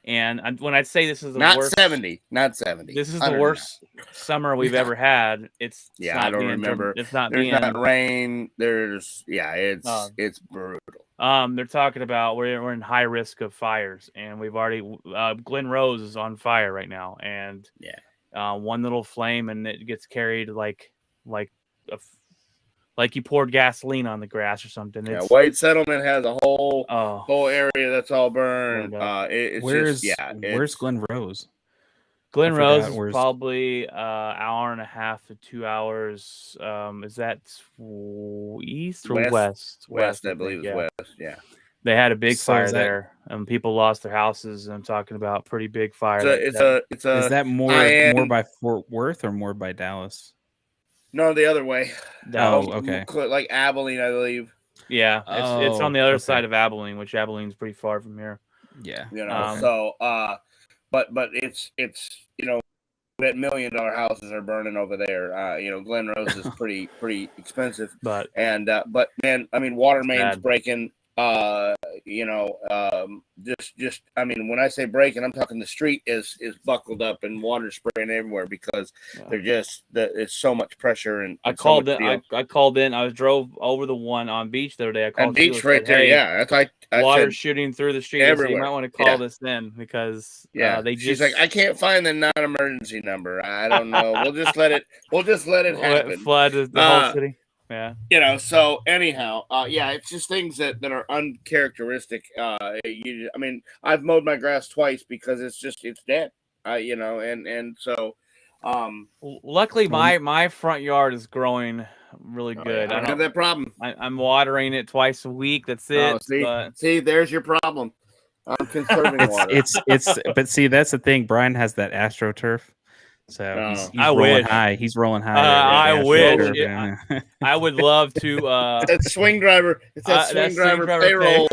And when I say this is the not worst, 70, not 70. This is the worst summer we've ever had. It's I don't remember. It's not. There's not rain. It's brutal. They're talking about we're in high risk of fires, and we've already Glen Rose is on fire right now, and one little flame and it gets carried like you poured gasoline on the grass or something. White Settlement has a whole area that's all burned. Where's Glen Rose? Glen Rose is probably hour and a half to 2 hours. Is that east or west? West, I believe it's west. Yeah. They had a big fire there, and people lost their houses. And I'm talking about pretty big fire. Is that more by Fort Worth or more by Dallas? No, the other way. Okay. Like Abilene, I believe. Yeah, it's on the other side of Abilene, which Abilene's pretty far from here. Yeah. But it's that $1 million houses are burning over there. Glen Rose is pretty expensive. But But man, I mean, water mains bad. breaking. Just I mean, when I say breaking, I'm talking the street is buckled up and water spraying everywhere because they're just it's so much pressure and I so called much in. I called in. I drove over the one on Beach the other day. I called and beach Sheila, right said, there. "Hey, Yeah, that's I water said shooting through the street. I said, you might everywhere. want to call this in because Yeah, they she's just like, I can't find the non-emergency number. I don't know. We'll just let it happen. flood the whole city." Yeah. So anyhow, it's just things that are uncharacteristic. I mean, I've mowed my grass twice because it's dead. And so, Luckily, my front yard is growing really good. I don't have that problem. I'm watering it twice a week. That's it. Oh, see, there's your problem. I'm conserving water. But see, that's the thing. Brian has that AstroTurf. So he's rolling high. He's rolling high. I wish. I would love to. That swing driver. It's that swing driver payroll.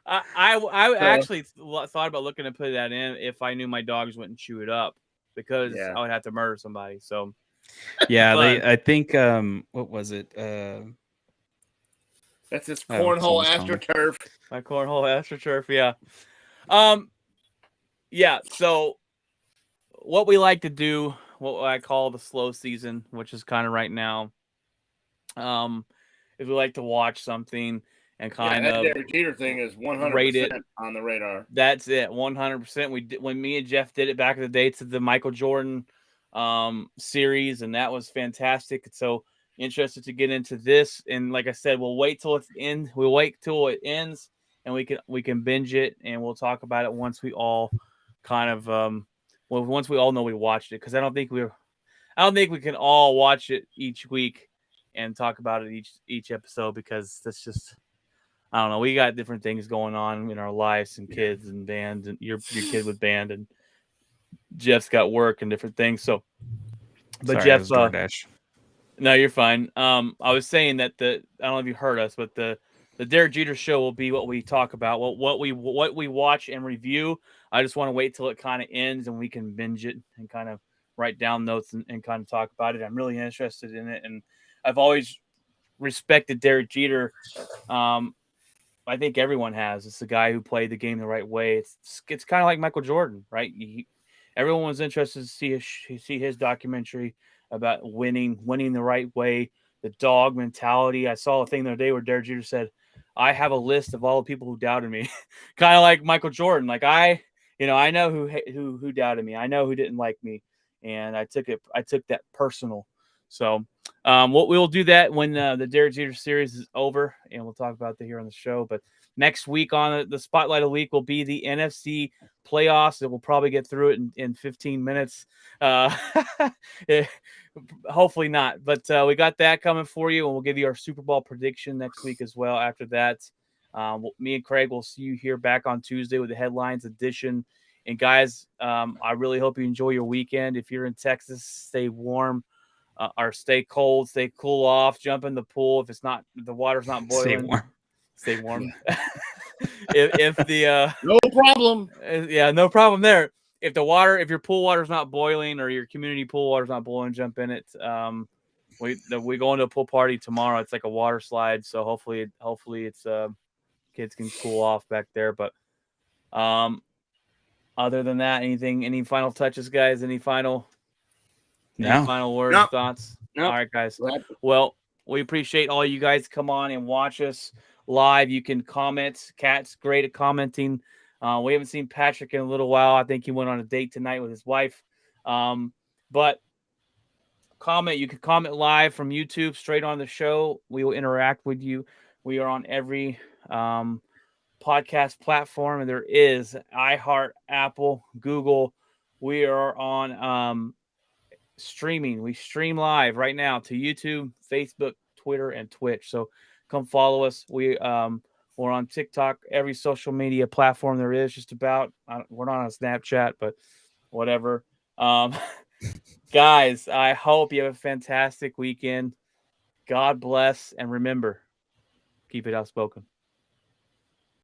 I actually thought about looking to put that in if I knew my dogs wouldn't chew it up because I would have to murder somebody. So yeah, I think what was it? That's his cornhole AstroTurf. My cornhole AstroTurf, yeah. Yeah, so what we like to do, what I call the slow season, which is kind of right now, is we like to watch something and kind of Derek Jeter thing is 100% on the radar. That's it, 100%. We did when me and Jeff did it back in the day to the Michael Jordan series, and that was fantastic. So interested to get into this, and like I said, we'll wait till it's in. We'll wait till it ends, and we can binge it, and we'll talk about it once we all kind of once we all know we watched it, because I don't think we can all watch it each week and talk about it each episode, because that's just, I don't know. We got different things going on in our lives and kids and band, and your kid with band, and Jeff's got work and different things. So, but Jeff, no, you're fine. I was saying that I don't know if you heard us, but the Derek Jeter show will be what we talk about, what we watch and review. I just want to wait till it kind of ends and we can binge it and kind of write down notes and kind of talk about it. I'm really interested in it, and I've always respected Derek Jeter. I think everyone has. It's the guy who played the game the right way. It's kind of like Michael Jordan, right? Everyone was interested to see his documentary about winning the right way, the dog mentality. I saw a thing the other day where Derek Jeter said, "I have a list of all the people who doubted me," kind of like Michael Jordan. Like I know who doubted me. I know who didn't like me, and I took that personal. So we'll do that when the Derek Jeter series is over, and we'll talk about that here on the show. But next week on the Spotlight of the Week will be the NFC playoffs. We'll probably get through it in 15 minutes. Hopefully not, but we got that coming for you, and we'll give you our Super Bowl prediction next week as well. After that, me and Craig will see you here back on Tuesday with the headlines edition. And guys, I really hope you enjoy your weekend. If you're in Texas, stay warm. Or stay cold, stay cool off, jump in the pool. If the water's not boiling, stay warm. if the no problem. Yeah, no problem there. If your pool water's not boiling or your community pool water's not boiling, jump in it. We go into a pool party tomorrow. It's like a water slide, so hopefully it's kids can cool off back there. But other than that, any final touches, guys? Any final words, thoughts? No. All right, guys. Well, we appreciate all you guys come on and watch us live. You can comment. Kat's great at commenting. We haven't seen Patrick in a little while. I think he went on a date tonight with his wife. But comment. You can comment live from YouTube straight on the show. We will interact with you. We are on every podcast platform, and there is iHeart, Apple, Google. We are on streaming. We stream live right now to YouTube, Facebook, Twitter, and Twitch. So come follow us. We're on TikTok, every social media platform there is, just about. We're not on Snapchat, but whatever. Guys, I hope you have a fantastic weekend. God bless, and remember, keep it outspoken.